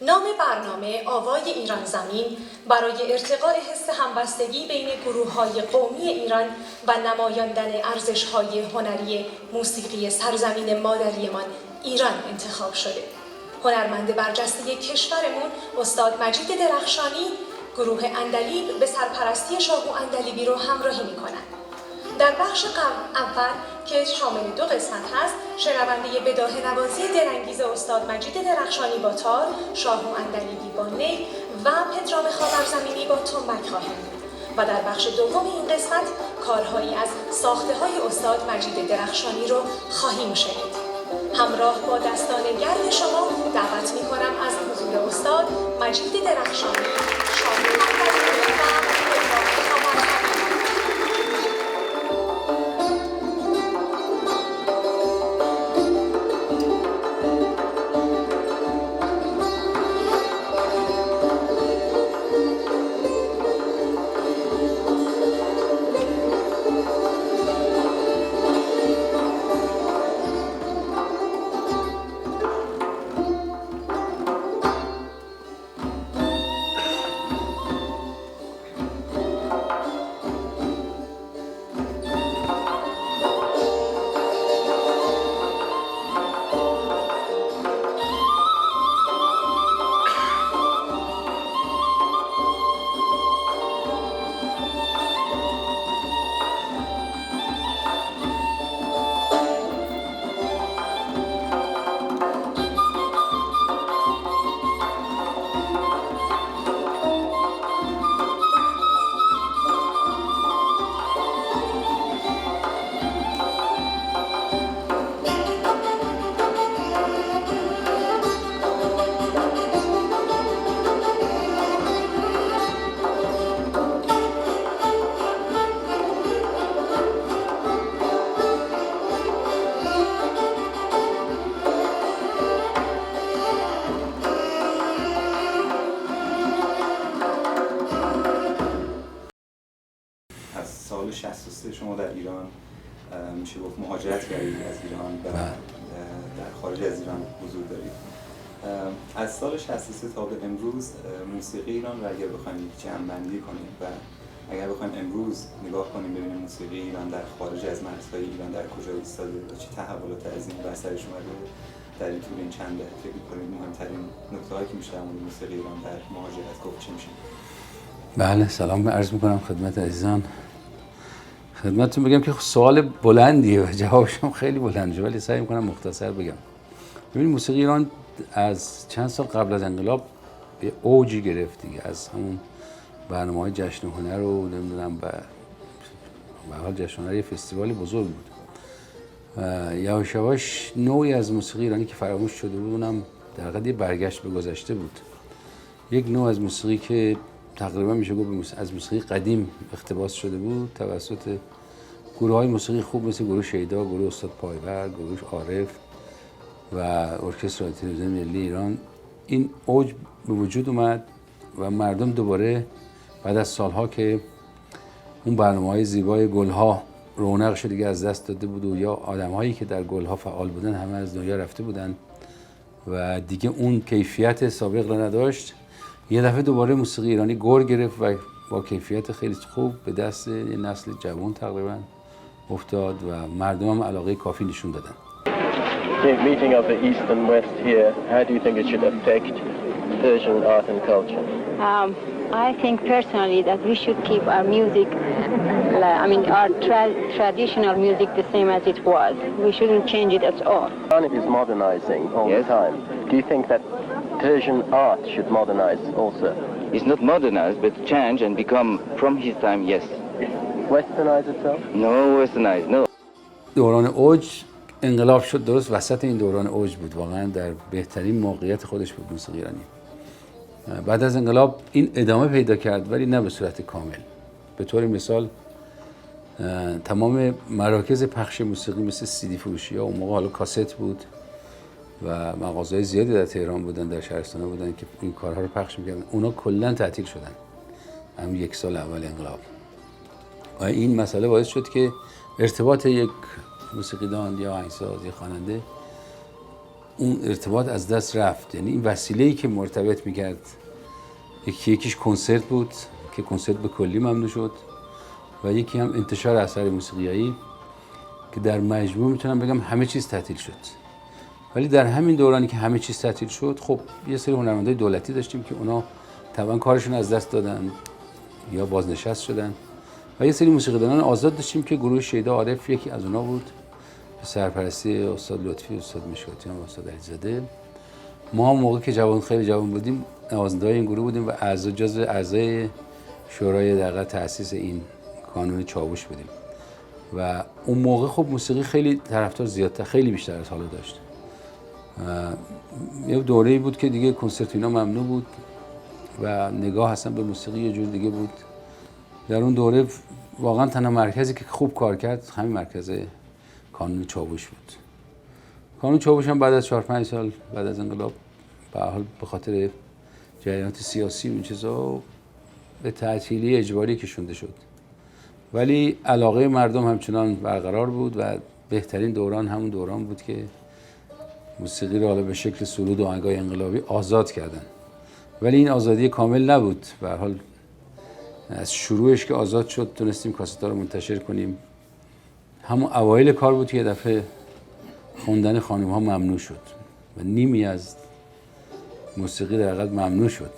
نام برنامه آوای ایران زمین برای ارتقاء حس همبستگی بین گروه‌های قومی ایران و نمایاندن ارزش‌های هنری موسیقی سرزمین مادریمان ایران انتخاب شده. هنرمند برجسته کشورمون استاد مجید درخشانی گروه عندلیب به سرپرستی شاهو عندلیبی رو همراهی می‌کنند. در بخش اول که شامل 2 قسمت هست، شنونده بداهه نوازی دلانگیز استاد مجید درخشانی با تار، شاهو عندلیبی با نی و پدرام خاورزمینی با تنبک خواهیم بود و در بخش دوم این قسمت کارهایی از ساخته‌های استاد مجید درخشانی رو خواهیم شنید. همراه با دستان گرم شما دعوت می‌کنم از حضور استاد مجید درخشانی، شاهو عندلیبی و پدرام خاورزمینی. سال 63 شما در ایران میشه گفت مهاجرت کردید از ایران و در خارج از ایران حضور دارید. از سال 63 تا به امروز موسیقی ایران رو اگر بخوایم جمع‌بندی کنیم و اگر بخوایم امروز نگاه کنیم ببینیم موسیقی ایران در خارج از مرزهای ایران در کجا ایستاده و چه تحولات عظیمی بر سرش اومده در این طول این چند دهه، فکر می‌کنید مهمترین نکته‌هایی که میشه در مورد موسیقی ایران در مهاجرت گفت چی میشه؟ بله، سلام عرض میکنم خدمت عزیزان. خدمتتون بگم که سوال بلندیه و جوابش هم خیلی بلنده، ولی سعی میکنم مختصر بگم. ببینید موسیقی ایران از چند سال قبل از انقلاب به اوجی گرفت دیگه، از همون برنامه‌های جشن هنر رو نمیدونم به حال جشن هنر یه فستیوال بزرگ بود. یواش یواش نوعی از موسیقی ایرانی که فراموش شده بود، اونم در حقیقت یه برگشت به گذشته بود. یک نوع از موسیقی که تقریبا میشه گفت از موسیقی قدیم اقتباس شده بود توسط گروه‌های موسیقی خوب مثل گروه شیدا، گروه استاد پایور، گروه عارف و ارکستر تلویزیون ملی ایران. این اوج به وجود اومد و مردم دوباره بعد از سالها که اون برنامه‌های زیبای گلها رونقش دیگه از دست داده بود و یا آدم‌هایی که در گلها فعال بودن همه از دنیا رفته بودن و دیگه اون کیفیت سابق را نداشت، یه دفعه دوباره موسیقی ایرانی گور گرفت و با کیفیت خیلی خوب به دست یه نسل جوان تقریبا افتاد و مردم هم علاقه کافی نشون دادن. The meeting of the East and West here, how do you think it should affect Persian art and culture? I think personally that we should keep our music, our traditional music the same as it was. We shouldn't change it at all. Iran is modernizing all the time. Do you think that Persian art should modernize also? It's not modernize, but change and become from his time, yes. Westernized itself? No, westernized, no. دوران اوج انقلاب شد، درست وسط این دوران اوج بود، واقعا در بهترین موقعیت خودش بود موسیقی ایرانی. بعد از انقلاب این ادامه پیدا کرد ولی نه به صورت کامل. به طور مثال تمام مراکز پخش موسیقی مثل CD فروشی ها اون موقع حالا کاست بود و مغازه‌های زیادی در تهران بودن، در شهرستان‌ها بودن که این کارها رو پخش می‌کردن. اونا کلاً تعطیل شدن همون یک سال اول انقلاب. و این مسئله باعث شد که ارتباط یک موسیقیدان یا آهنگساز یا خواننده اون ارتباط از دست رفت. یعنی این وسیله‌ای که مرتبط میکرد یکیش کنسرت بود که کنسرت به کلی ممنوع شد و یکی هم انتشار اثر موسیقیایی که در مجموع میتونم بگم همه چیز تعطیل شد. ولی در همین دورانی که همه چیز تعطیل شد، خب یه سری هنرمندای دولتی داشتیم که اونا طبعا کارشون از دست دادن یا بازنشست شدن و یه سری موسیقیدانان آزاد داشتیم که گروه شیدا عارف یکی از اونا بود به سرپرستی استاد لطفی، استاد مشکاتیان و استاد علیزاده. ما هم موقع که خیلی جوان بودیم نوازنده‌های این گروه بودیم و جزو اعضای شورای در تأسیس این کانون چاووش بودیم و اون موقع خب موسیقی خیلی طرفدار زیادتر، خیلی بیشتر از حالا داشت. یه دوره‌ای بود که دیگه کنسرت اینا ممنوع بود و نگاه اصلا به موسیقی یه جور دیگه بود. در اون دوره واقعا تنها مرکزی که خوب کار کرد همین مرکز کانون چاووش بود. کانون چاووش هم بعد از 4-5 سال بعد از انقلاب به حال به خاطر جریانات سیاسی و این چیزا به تعطیلی اجباری کشونده شد. ولی علاقه مردم همچنان برقرار بود و بهترین دوران همون دوران بود که موسیقی رو حالا به شکل سرود و آهنگای انقلابی آزاد کردن. ولی این آزادی کامل نبود. به هر حال از شروعش که آزاد شد تونستیم کاست‌ها رو منتشر کنیم. همون اوایل کار بود که یه دفعه خوندن خانم‌ها ممنوع شد و نیمی از موسیقی در حقیقت ممنوع شد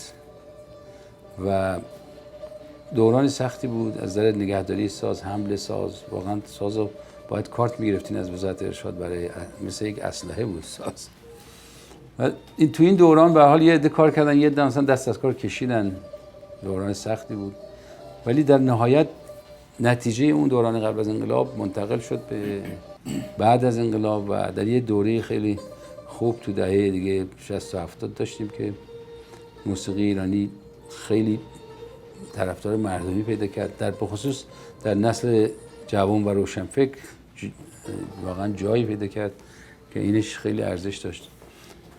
و دوران سختی بود از نظر نگهداری ساز، حمل ساز. واقعا سازو باید کارت می‌گرفتین از وزارت ارشاد برای مثل یک اسلحه بود ساز. و تو این دوران به حال یه عده کار کردن، یه عده مثلا دست از کار کشیدن. دوران سختی بود ولی در نهایت نتیجه اون دوران قبل از انقلاب منتقل شد به بعد از انقلاب و در یه دوره خیلی خوب تو دهه دیگه 60 و 70 داشتیم که موسیقی ایرانی خیلی طرفدار مردمی پیدا کرد، در بخصوص در نسل جوان و روشنفکر واقعا جایی پیدا کرد که اینش خیلی ارزش داشت.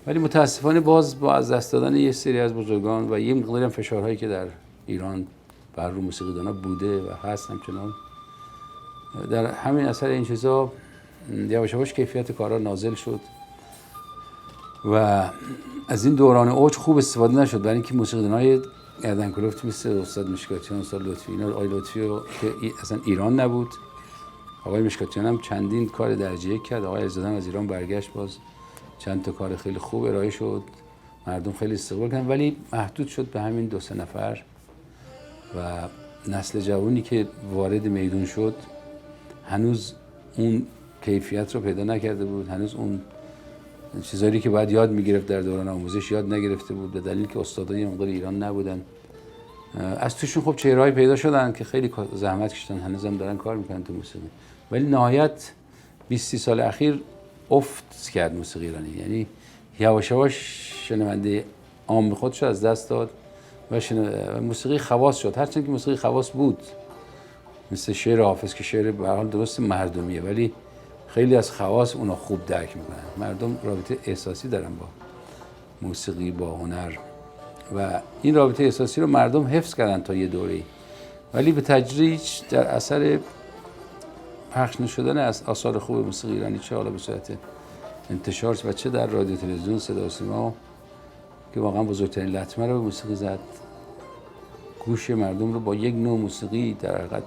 ولی متاسفانه باز با از دست دادن یه سری از بزرگان و یه مقداری هم فشارهایی که در ایران بر روی موسیقیدانا بوده و هست همچنان، در همین اثر این چیزا یواش یواش کیفیت کارا نازل شد و از این دوران اوج خوب استفاده نشد. برای اینکه موسیقیدانای گردن کلفت مثل استاد مشکاتیان، استاد لطفی، اینا آقای لطفی که اصلا ایران نبود، آقای مشکاتیان هم چندین کار درجه یک کرد، آقای علیزاده از ایران برگشت باز چند تا کار خیلی خوب ارائه شد، مردم خیلی استقبال کردن، ولی محدود شد به همین 2-3 نفر و نسل جوانی که وارد میدون شد هنوز اون کیفیت رو پیدا نکرده بود، هنوز اون چیزایی که باید یاد میگرفت در دوران آموزش یاد نگرفته بود به دلیل که استادای مقدار ایران نبودن. از توشون خب چهرهایی پیدا شدن که خیلی زحمت کشیدن، هنوزم دارن کار میکنن تو موسیقی، ولی نهایت 20-30 سال اخیر افت کرد موسیقی ایرانی. یعنی یواش یواش شنونده عام خودش از دست داد و موسیقی خواص شد، هرچند که موسیقی خواص بود مثل شعر حافظ که شعر به هر حال درست مردمیه ولی خیلی از خواص اونا خوب درک میکنن. مردم رابطه احساسی دارن با موسیقی، با هنر و این رابطه احساسی رو مردم حفظ کردن تا یه دوره‌ای، ولی به تدریج در اثر پخش نشدن از آثار خوب موسیقی ایرانی، چه حالا به صورت انتشار و چه در رادیو تلویزیون صدا و سیما که واقعا بزرگترین لطمه رو به موسیقی زد، گوش مردم رو با یک نوع موسیقی در حقیقت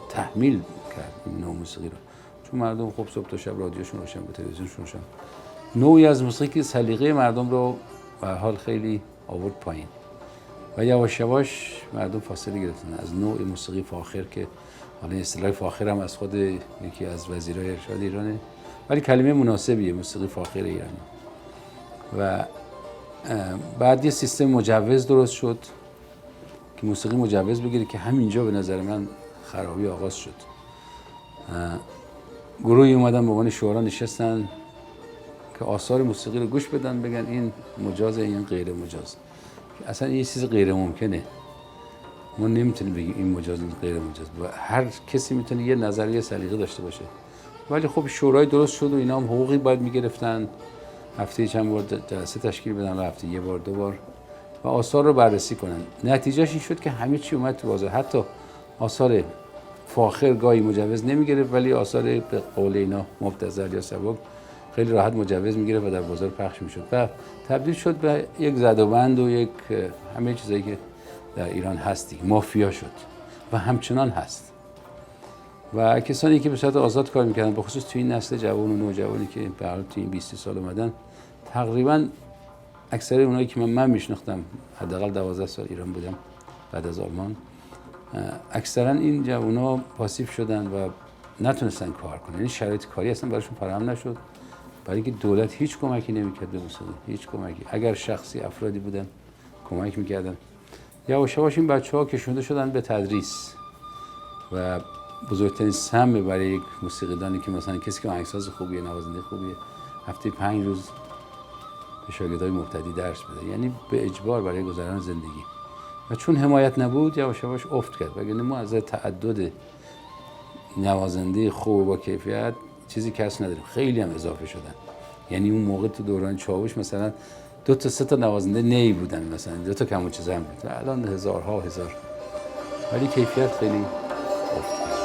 تحمیل کرد. این نوع موسیقی رو چون مردم خب صبح تا شب رادیوشون روشن بود، تلویزیونشون روشن، نوعی از موسیقی که سلیقه مردم رو به حال خیلی آورد پایین و یواش یواش مردم فاصله گرفتن از نوع موسیقی فاخر که حالا اصطلاح فاخر هم از خود یکی از وزیرای ارشاد ایرانه، ولی کلمه مناسبیه، موسیقی فاخر ایرانی. و بعد یه سیستم مجوز درست شد که موسیقی مجوز بگیره که همینجا به نظر من خرابی آغاز شد. گروهی اومدن به عنوان شورا نشستن که آثار موسیقی رو گوش بدن بگن این مجازه این غیر مجاز. اصلا این چیز غیر ممکنه، ما نمیتونیم بگیم این مجاز این غیر مجاز و هر کسی میتونه یه نظریه سلیقه داشته باشه، ولی خب شورای درست شد و اینا هم حقوقی باید میگرفتن، هفته چند بار جلسه تشکیل بدن و هفته یه بار 2 بار و آثار رو بررسی کنن. نتیجهش این شد که همه چی اومد تو بازار، حتی آثار فاخر گاهی مجوز نمیگرفت ولی آثار به قول اینا مبتذل یا سبک خیلی راحت مجوز میگرفت و در بازار پخش میشد و تبدیل شد به یک زدوبند و یک همه چیزایی که در ایران هستی مافیا شد و همچنان هست و کسانی که به صورت آزاد کار میکردن به خصوص توی این نسل جوان و نوجوانی که به هر حال توی این 20 سال اومدن تقریبا اکثر اونایی که من میشناختم حداقل 12 سال ایران بودم بعد از آلمان اکثرا این جوونا پاسیو شدن و نتونستن کار کنن یعنی شرایط کاری اصلا براشون فراهم نشد برای اینکه دولت هیچ کمکی نمیکرد به موسیقی هیچ کمکی اگر شخصی افرادی بودن کمک میکردن یواش یواش این بچه‌ها کشونده شدن به تدریس و بزرگترین سهم برای یک موسیقیدانی که مثلا کسی که آهنگساز خوبیه نوازنده خوبیه هفته 5 روز به شاگردای مبتدی درس بده یعنی به اجبار برای گذران زندگی و چون حمایت نبود یواش یواش افت کرد وگرنه ما از تعدد نوازنده خوب با کیفیت چیزی کس نداریم خیلی هم اضافه شدن یعنی اون موقع تو دوران چاوش مثلا 2 تا 3 تا نوازنده نی بودن مثلا 2 تا کمانچه هم بود الان هزارها هزار ولی کیفیت خیلی افت کرد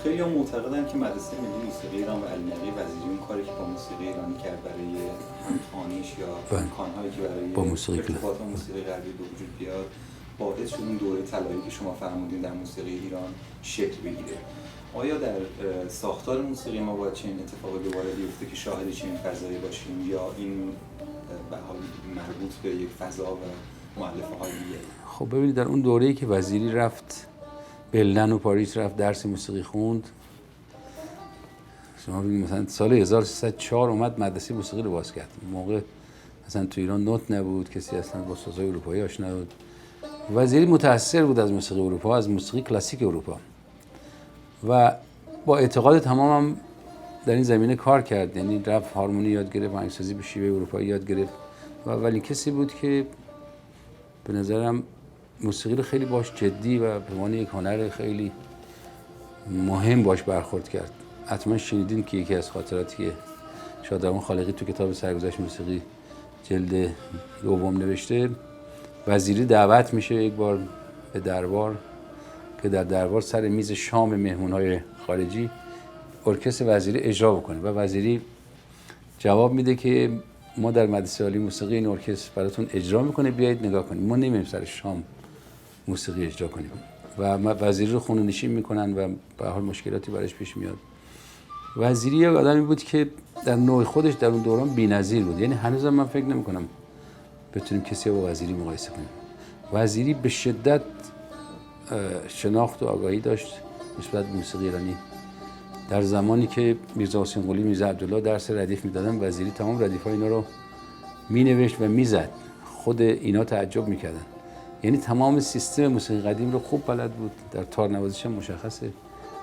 خیلی هم معتقدن که مدرسه ملی موسیقی ایران و علی نقی وزیری اون کاری که با موسیقی ایرانی کرد برای همخوانیش یا امکانهایی که برای ارتباط با موسیقی غربی به وجود بیاد باعث شد اون دوره طلایی که شما فرمودین در موسیقی ایران شکل بگیره. آیا در ساختار موسیقی ما باید چنین اتفاقی دوباره بیفته که شاهد چنین فضایی باشیم یا این به حال مربوط به یک فضا و مؤلفه‌های دیگه؟ خب ببینید در اون دوره‌ای که وزیری رفت بلن و پاریس رفت درس موسیقی خوند شما ببینید مثلا سال 1304 اومد مدرسه موسیقی رو باز کرد موقع مثلا تو ایران نوت نبود کسی اصلا با سازهای اروپایی آشنا نبود وزیری متأثر بود از موسیقی اروپا از موسیقی کلاسیک اروپا و با اعتقاد تمام هم در این زمینه کار کرد یعنی رفت هارمونی یاد گرفت آهنگسازی به شیوه اروپایی یاد گرفت و اولین کسی بود که به نظرم موسیقی رو خیلی باش جدی و به عنوان یک هنر خیلی مهم باش برخورد کرد. حتما شنیدین که یکی از خاطراتی که شادروان خالقی تو کتاب سرگذشت موسیقی جلد 2 نوشته وزیری دعوت میشه یک بار به دربار که در دربار سر میز شام مهمونهای خارجی ارکستر وزیری اجرا بکنه و وزیری جواب میده که ما در مدرسه عالی موسیقی این ارکستر براتون اجرا میکنه بیایید نگاه کنید ما نمیریم سر شام موسیقی اجرا کنیم و وزیری رو خونه نشین میکنن و به حال مشکلاتی براش پیش میاد. وزیری یک آدمی بود که در نوع خودش در اون دوران بی‌نظیر بود یعنی هنوزم من فکر نمیکنم بتونیم کسی با وزیری مقایسه کنیم. وزیری به شدت شناخت و آگاهی داشت نسبت به موسیقی ایرانی. در زمانی که میرزا حسین قلی میرزا عبدالله درس ردیف میدادن وزیری تمام ردیف‌های اینا رو مینوشت و میزد خود اینا تعجب میکردن یعنی تمام سیستم موسیقی قدیم رو خوب بلد بود در تار نوازیش هم مشخصه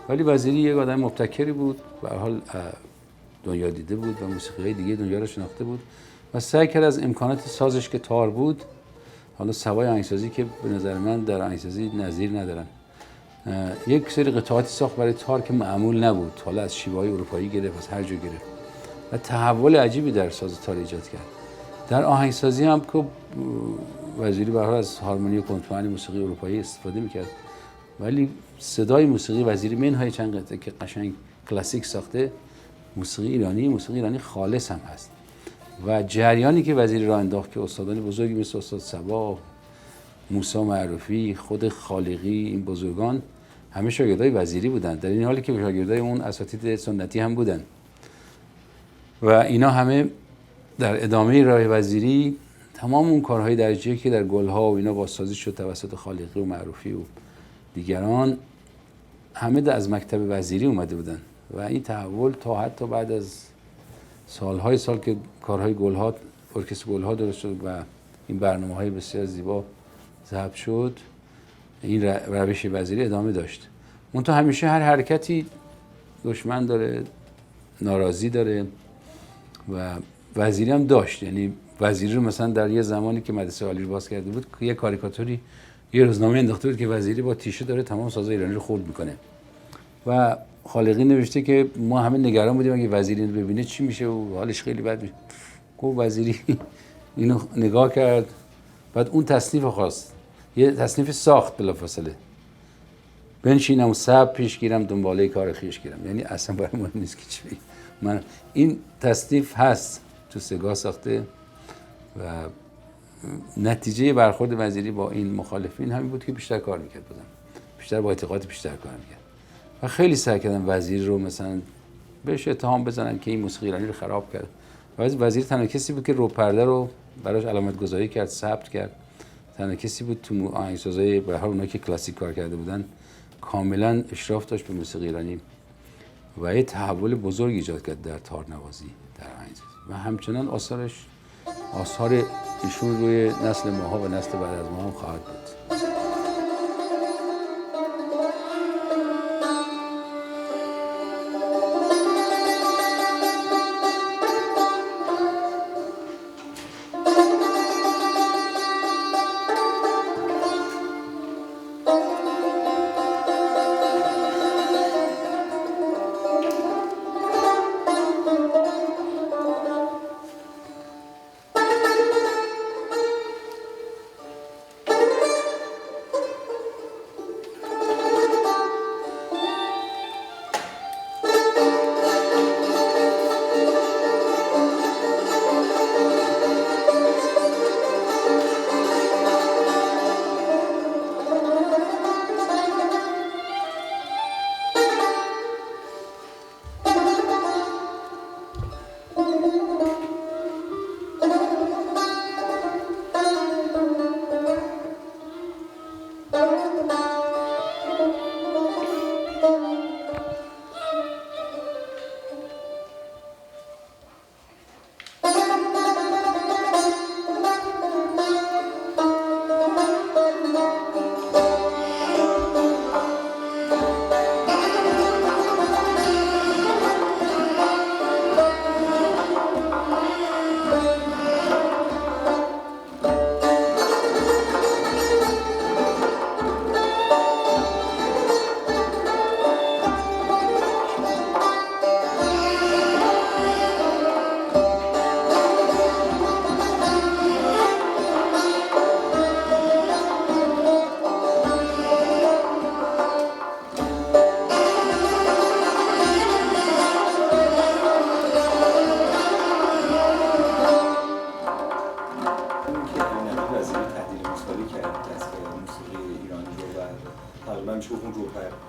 ولی وزیری یک آدم مبتکری بود به هر حال دنیا دیده بود و موسیقی‌های دیگه دنیا رو شناخته بود و سعی کرد از امکانات سازش که تار بود حالا سوای آهنگسازی که به نظر من در آهنگسازی نظیر ندارن یک سری قطعاتی ساخت برای تار که معمول نبود حالا از شیوه‌های اروپایی گرفت از هر جا گرفت و تحول عجیبی در ساز تار ایجاد کرد. در آهنگسازی هم که وزیری به هر حال از هارمونی و کنترل موسیقی اروپایی استفاده میکرد ولی صدای موسیقی وزیری منهای چند قطعه که قشنگ کلاسیک ساخته موسیقی ایرانی خالص هم هست و جریانی که وزیری راه انداخت که استادان بزرگی مثل استاد صبا موسی معروفی، خود خالقی، این بزرگان همه شاگردای وزیری بودن، در این حالی که شاگردای اون اساتید سنتی هم بودن و اینا همه در ادامه راه وزیری تمام اون کارهای درجه‌ای که در گلها و اینا بازسازی شد توسط خالقی و معروفی و دیگران همه از مکتب وزیری اومده بودن و این تحول تا حتی بعد از سالهای سال که کارهای گلها، ارکستر گلها درست شد و این برنامه‌های بسیار زیبا ضبط شد، این روش وزیری ادامه داشت. منتها همیشه هر حرکتی دشمن داره، ناراضی داره و وزیری هم داشت. یعنی وزیری رو مثلا در یه زمانی که مدرسه عالی رو باز کرده بود، یه کاریکاتوری یه روزنامه انداخته بود که وزیری با تیشه داره تمام سازهای ایرانی رو خرد میکنه و خالقی نوشته که ما همه نگران بودیم اگه وزیری اینو ببینه چی میشه و حالش خیلی بد میشه. گفت وزیری اینو نگاه کرد، بعد اون تصنیف خواست، یه تصنیف ساخت بلافاصله، بنشینم و سب پیش گیرم دنباله کار خویش گیرم. یعنی اصلا برای مهم نیست که چی بگم، من این تصنیف هست تو سگاه ساخته و نتیجه برخورد وزیری با این مخالفین همین بود که بیشتر کار میکرد بودن، بیشتر با اعتقاد بیشتر کار میکرد و خیلی سعی کردن وزیر رو مثلا بهش اتهام بزنن که این موسیقی ایرانی رو خراب کرد. وزیر تنها کسی بود که رو پرده رو براش علامت گذاری کرد، ثبت کرد، تنها کسی بود تو آهنگسازای به هر اونایی که کلاسیک کار کرده بودن کاملا اشراف داشت به موسیقی ایرانی و یه تحول بزرگ ایجاد کرد در تارنوازی، در آهنگسازی و همچنان آثار ایشون روی نسل ماها و نسل بعد از ما هم خواهد بود.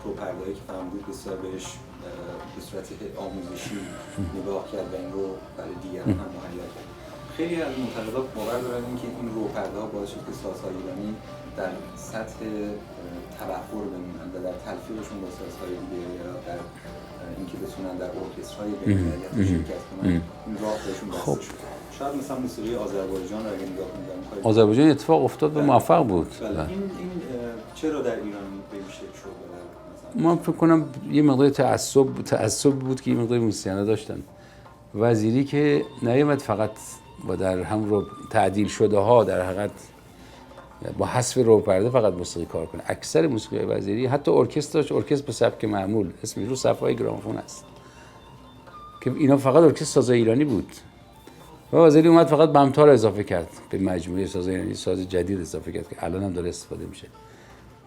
روپرده‌ای که فهم بود بسیار بهش به صورت آموزشی نگاه کرد و این رو برای دیگران هم مهیا کرد. خیلی از منتقدان باور دارن که این روپرده‌ها باعث شد که سازهای ایرانی در سطح تبخور بمونن و در تلفیقشون با سازهای دیگه یا در اینکه بتونن در ارکسترهای بین‌المللی شرکت کنن این راه بهشون بسته شد. شاید مثلا موسیقی آذربایجان رو اگه نگاه کنیم آذربایجان اتفاق افتاد و موفق بود. این چرا در ایران به این شکل شد؟ من فکر کنم یه مقدار تعصب بود که یه مقدار موسیقی‌ها داشتن. وزیری که نیامد فقط با در هم رو تعدیل شده ها در حقیقت با حذف روپرده فقط موسیقی کار کنه. اکثر موسیقی وزیری حتی ارکستر داشت، ارکستر به سبک معمول اسمش رو صفحه‌های گرامافون است که اینا فقط ارکستر سازهای ایرانی بود و وزیری اومد فقط بمتا رو اضافه کرد به مجموعه سازهای ایرانی، ساز جدید اضافه کرد که الان هم داره استفاده میشه.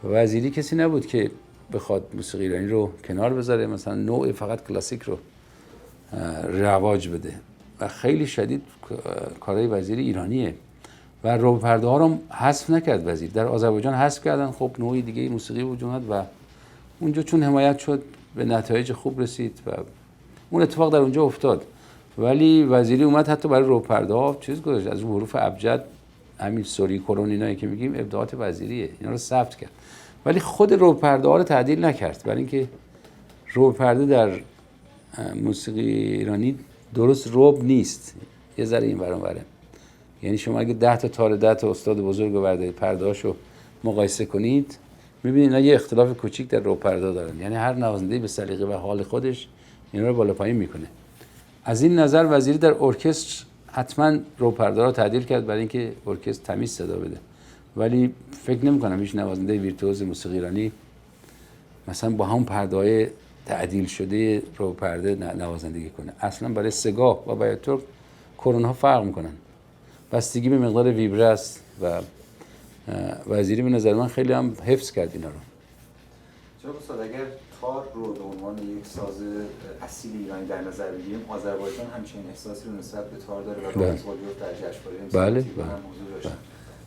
وزیری کسی نبود که بخواد موسیقی ایرانی رو کنار بذاره، مثلا نوع فقط کلاسیک رو رواج بده و خیلی شدید کارهای وزیری ایرانیه و رو پرده ها رو حذف نکرد وزیر. در آذربایجان حذف کردن، خب نوعی دیگه موسیقی وجود اومد و اونجا چون حمایت شد به نتایج خوب رسید و اون اتفاق در اونجا افتاد. ولی وزیری اومد حتی برای رو پرده ها چیز گذاشت، از حروف ابجد، همین سوری کرون اینایی که میگیم ابداعات وزیریه، اینا رو ثبت کرد. ولی خود رو پرده ها رو تعدیل نکرد، برای اینکه رو پرده در موسیقی ایرانی درست رب نیست، یه ذره این ور اون وره. یعنی شما اگه 10 تا تار 10 تا استاد بزرگ رو بردارید پرده‌هاشو مقایسه کنید، می‌بینید اینا یه اختلاف کوچیک در رو پرده دارن. یعنی هر نوازنده به سلیقه و حال خودش اینا رو بالا پایین میکنه. از این نظر وزیری در ارکستر حتما رو پرده رو تعدیل کرد برای اینکه ارکستر تمیز صدا بده. ولی فکر نمی‌کنم هیچ نوازنده ویرتوز موسیقی ایرانی مثلا با هم پرده‌های تعدیل شده رو پرده نوازندگی کنه. اصلا برای سگاه و برای ترک کرون‌ها فرق میکنن، بستگی به مقدار ویبره است و وزیری به نظر من خیلی هم حفظ کرد اینا رو. جناب استاد، اگر تار رو به عنوان یک ساز اصیل ایرانی در نظر بگیریم، آذربایجان همچنین احساسی رو نسبت به تار داره و با اعتقاد در جشنواره بله. موضوع داشتن.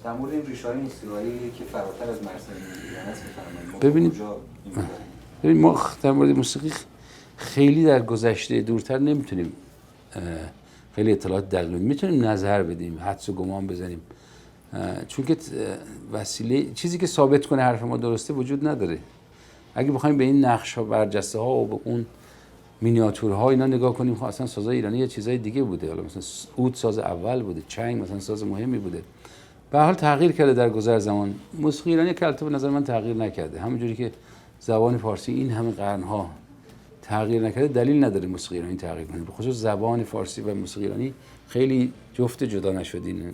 در مورد این ریشه‌های موسیقایی که فراتر از مرزهای ایران است می‌فرمایید. ببینید ما در مورد موسیقی خیلی در گذشته دورتر نمیتونیم خیلی اطلاعات دقیق میتونیم نظر بدیم، حدس و گمان بزنیم، چون که وسیله چیزی که ثابت کنه حرف ما درسته وجود نداره. اگه بخوایم به این نقش‌ها، برجسته ها و به اون مینیاتورها اینا نگاه کنیم، خب اصلا سازهای ایرانی یه چیزای دیگه بوده. حالا مثلا عود ساز اول بوده، چنگ مثلا ساز مهمی بوده. به هر حال تغییر کرده در گذر زمان. موسیقی ایرانی که البته به نظر من تغییر نکرده، همونجوری که زبان فارسی این همه قرن‌ها تغییر نکرده، دلیل نداره موسیقی ایرانی تغییر کنه. به خصوص زبان فارسی و موسیقی ایرانی خیلی جفت جدا نشدنی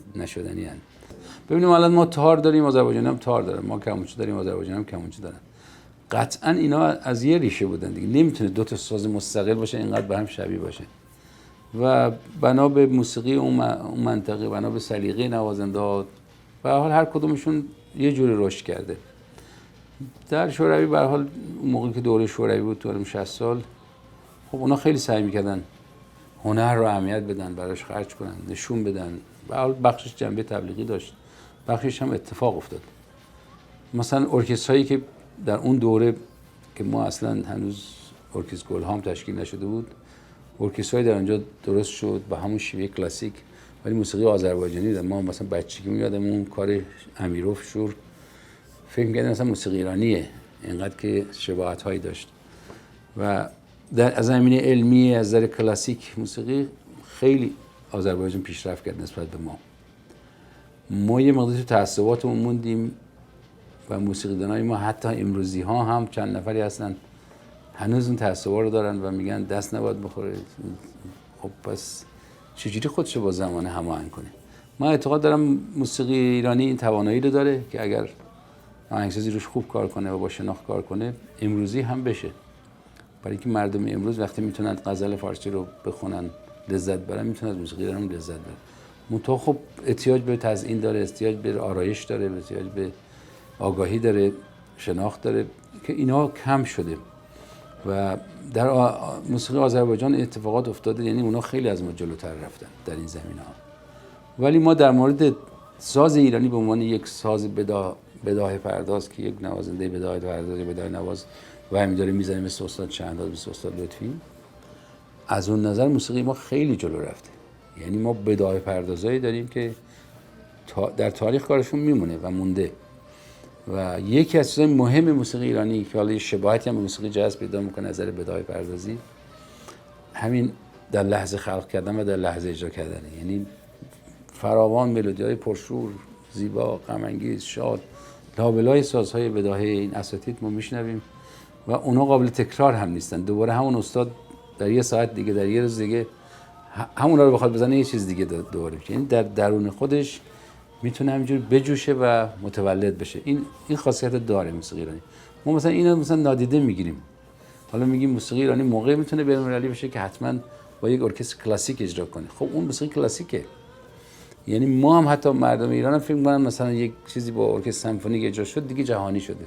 هستند. ببینیم الان ما تار داریم، آذربایجان هم تار داره، ما کمانچه داریم، آذربایجان هم کمانچه دارن. قطعا اینا از یه ریشه بودن دیگه، نمیتونه دو تا ساز مستقل باشه اینقدر به هم شبیه باشه. و بنا به موسیقی اون منطقه، بنا به سلیقه نوازنده، به هر حال هر کدومشون یه جوری رشد کرده. در شوروی به هر حال اون موقعی که دوره شوروی بود، تو 60 سال، خب اونا خیلی سعی می‌کردن هنر رو اهمیت بدن، براش خرج کنن، نشون بدن. به هر حال بخشش جنبه تبلیغی داشت، بخشش هم اتفاق افتاد. مثلا ارکسترهایی که در اون دوره که ما اصلا هنوز ارکستر گلهام تشکیل نشده بود، ارکسترهایی در اونجا درست شد با همون شیوه کلاسیک، ولی موسیقی آذربایجانی در ما مثلا بچگی میادم اون کار امیروف شور فکر می‌کردم مثلا موسیقی ایرانیه، اینقدر که شباهت‌هایی داشت. و در از زمینه علمی، از نظر کلاسیک موسیقی خیلی آذربایجان پیشرفت کرد نسبت به ما. ما یه مقدار تو تعصباتمون موندیم و موسیقیدانای ما حتی امروزی ها هم چند نفری هستن هنوز اون تعصبا رو دارن و میگن دست نباید بخوره. خب پس چجوری خودشو با زمانه هماهنگ کنه؟ من اعتقاد دارم موسیقی ایرانی این توانایی رو داره که اگر آهنگسازی روش خوب کار کنه و با شناخت کار کنه امروزی هم بشه. برای اینکه مردم امروز وقتی میتونن غزل فارسی رو بخونن لذت برن، میتونن از موسیقی ایرانی لذت برن. منتها خب احتیاج به تزیین داره، احتیاج به آرایش داره، احتیاج به آگاهی داره، شناخت داره که اینا کم شده. و در موسیقی آذربایجان اتفاقات افتاده، یعنی اونا خیلی از ما جلوتر رفتن در این زمینه‌ها. ولی ما در مورد ساز ایرانی به عنوان یک ساز بداهه پرداز که یک نوازنده بداهه پرداز یا بداهه نواز و همین داره میزنه مثل استاد شهنداز، مثل استاد لطفی، از اون نظر موسیقی ما خیلی جلو رفته. یعنی ما بداهه پردازایی داریم که در تاریخ کارشون میمونه و مونده. و یکی از چیزهای مهم موسیقی ایرانی که حالا شباهتی هم به موسیقی جاز پیدا میکنه از نظر بداهه پردازی، همین در لحظه خلق کردن و در لحظه اجرا کردنه. یعنی فراوان ملودی‌های پرشور، زیبا، غم‌انگیز، شاد، لابلای سازهای بداهه این اساتید ما میشنویم و اونا قابل تکرار هم نیستن. دوباره همون استاد در یه ساعت دیگه، در یه روز دیگه همونا رو بخواد بزنه، یه چیز دیگه دوباره میشه. یعنی در درون خودش میتونه همینجوری بجوشه و متولد بشه. این خاصیت داره موسیقی ایرانی. ما مثلا اینو مثلا نادیده میگیریم. حالا میگیم موسیقی ایرانی موقعی میتونه بین‌المللی بشه که حتما با یک ارکستر کلاسیک اجرا کنه. خب اون موسیقی کلاسیکه. یعنی ما هم حتی مردم ایران هم فکر می‌کنن مثلا یک چیزی با ارکستر سمفونیک اجرا شد دیگه جهانی شده.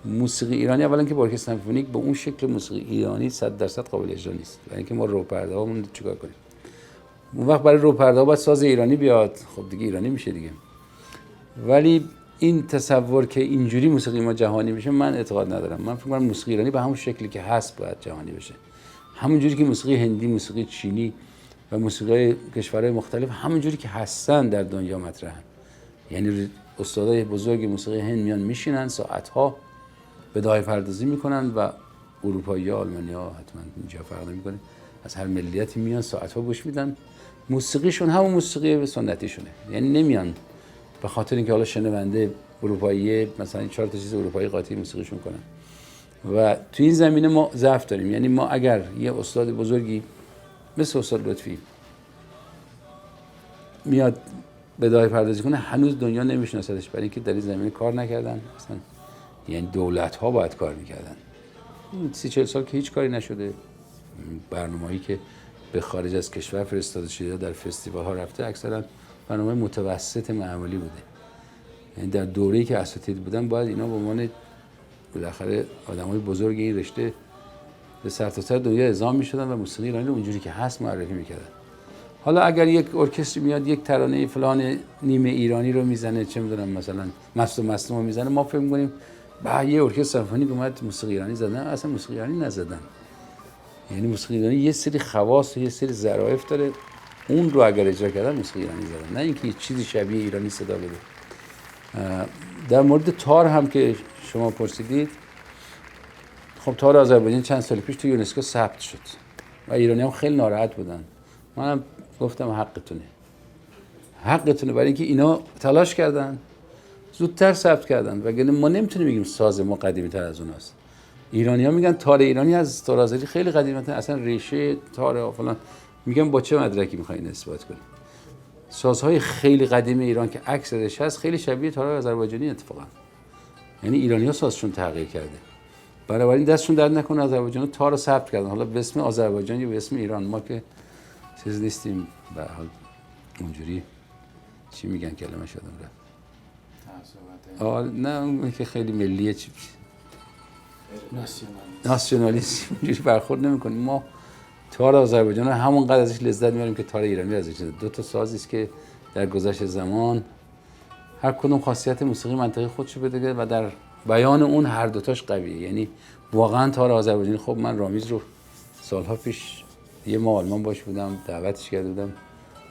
موسیقی ایرانی اولا که با ارکستر سمفونیک به اون شکل موسیقی ایرانی 100% قابل اجرا نیست. یعنی که ما رو پرده‌هامون چیکار کنیم؟ اون وقت برای روپرده باید ساز ایرانی بیاد، خب دیگه ایرانی میشه دیگه. ولی این تصور که اینجوری موسیقی ما جهانی بشه من اعتقاد ندارم. من فکر می‌کنم موسیقی ایرانی به همون شکلی که هست باید جهانی بشه، همونجوری که موسیقی هندی، موسیقی چینی و موسیقی کشورهای مختلف همونجوری که هستن در دنیا مطرحن. یعنی استادای بزرگ موسیقی هند میان میشینن ساعت‌ها بداهه پردازی میکنن و اروپایی‌ها، آلمانی‌ها، حتما اینجا فرق نمی‌کنه، از هر ملیتی میان ساعت‌ها گوش میدن. موسیقیشون همون موسیقی سنتیشونه، یعنی نمیان به خاطر اینکه حالا شنونده اروپایی مثلا 4 تا چیز اروپایی قاطی موسیقیشون کنن. و تو این زمینه ما ضعف داریم. یعنی ما اگر یه استاد بزرگی مثل استاد لطفی میاد بداهه پردازی کنه، هنوز دنیا نمیشناستش، برای اینکه در این زمینه کار نکردن اصلا. یعنی دولت‌ها باید کار میکردن. 30-40 سال که هیچ کاری نشده. برنامه‌ای که به خارج از کشور فرستاده شده در فستیوال‌ها رفته اکثرا برنامه متوسط معمولی بوده. یعنی در دوره‌ای که اساتید بودن باید اینا به عنوان بالاخره آدمای بزرگ این رشته به سرتاسر دنیا اعزام می‌شدن و موسیقی ایرانی رو اونجوری که هست معرفی می‌کردن. حالا اگر یک ارکستر میاد یک ترانه فلان نیمه ایرانی رو میزنه، چه می‌دونم مثلا مست و مصدوم میزنه، ما فکر می‌کنیم با یه ارکستر سمفونیک اومد موسیقی ایرانی زدن. اصلا موسیقی ایرانی نزدن. یعنی موسیقی ایرانی یه سری خواص و یه سری ظرافت داره، اون رو اگر اجرا کردن موسیقی ایرانی زدن، نه اینکه چیزی شبیه ایرانی صدا بده. در مورد تار هم که شما پرسیدید، خب تار آذربایجان چند سال پیش تو یونسکو ثبت شد و ایرانی هم خیلی ناراحت بودن. منم گفتم حقتونه برای اینکه اینا تلاش کردن زودتر ثبت کردن، وگرنه ما نمیتونیم بگیم ساز ما قدیمی تر از اوناست. ایرانی‌ها میگن تار ایرانی از تار آذری خیلی قدیمی‌تره، اصلا ریشه تار فلان. میگم با چه مدرکی می‌خواید اثبات کنید؟ سازهای خیلی قدیمی ایران که عکس ازش هست خیلی شبیه تارهای آذربایجانی اتفاقا. یعنی ایرانی‌ها سازشون تغییر کرده. بنابراین دستشون درد نکنه آذربایجان تار رو ثبت کردن، حالا به اسم آذربایجان یا به اسم ایران. ما که چیز نیستیم به حال اونجوری چی میگن کلمه شدم رفت. نه اون که خیلی ملیه، چی ناسیونالیسم اینجوری برخورد نمی‌کنیم. ما تار آذربایجان رو همونقدر ازش لذت می‌بریم که تار ایرانی ازش. دو تا سازی است که در گذشت زمان هر کدوم خاصیت موسیقی منطقی خودشو بده و در بیان اون هر دوتاش قویه. یعنی واقعا تار آذربایجانی، خب من رامیز رو سالها پیش یه ماه آلمان باش بودم، دعوتش کرده بودم،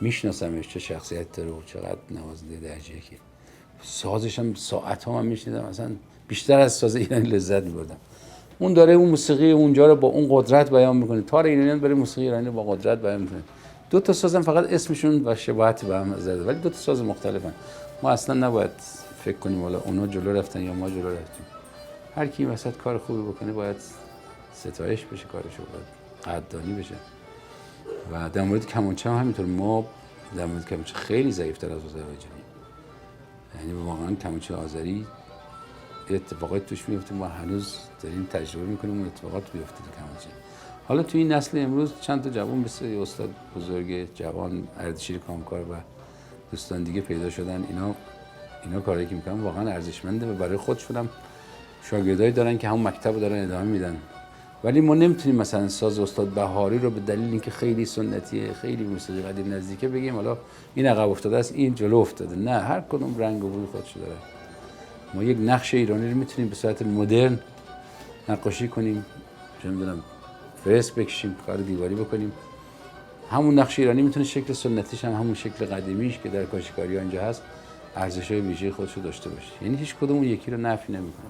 میشناسمش، چه شخصیت داره و چقدر نوازنده درجه‌ای که سازش هم ساعت‌ها من میشنیدم، اصلا بیشتر از ساز ایرانی لذت می‌بردم. اون داره اون موسیقی اونجا رو با اون قدرت بیان میکنه، تار ایرانی برای موسیقی ایرانی رو با قدرت بیان میکنه. دو تا سازم فقط اسمشون و شباهت به هم زده، ولی دو تا ساز مختلفن. ما اصلا نباید فکر کنیم والا اونا جلو رفتن یا ما جلو رفتیم. هر کی وسط کار خوبی بکنه باید ستایش بشه، کارشو باید قدردانی بشه. و در مورد کمانچه هم همینطور، ما در مورد کمانچه خیلی ضعیف‌تر از آذربایجانی. یعنی واقعا کمانچه آذری اتفاقات توش میفته، ما هنوز داریم تجربه میکنیم اون اتفاقات بیفته تو کمانچه. حالا تو این نسل امروز چند تا جوان مثل استاد بزرگ جوان اردشیر کامکار و دوستان دیگه پیدا شدن. اینا کاری که میکنن واقعا ارزشمنده و برای خودشون هم شاگردایی دارن که همون مکتبو دارن ادامه میدن. ولی ما نمیتونیم مثلا ساز استاد بهاری رو به دلیل اینکه خیلی سنتیه، خیلی موسیقی قدیم نزدیکه بگیم حالا این عقب افتاده است، این جلو افتاده. نه، هر کدوم رنگ و بوی خودشو داره. ما یک نقش ایرانی رو میتونیم به صورت مدرن نقاشی کنیم، چه میدونم فرست بکشیم، کار دیواری بکنیم. همون نقش ایرانی میتونه شکل سنتیش هم همون شکل قدیمیش که در کاشیکاری‌ها اینجا هست ارزش‌های ویژه خودش رو داشته باشه. یعنی هیچ کدوم اون یکی رو نفی نمی‌کنه.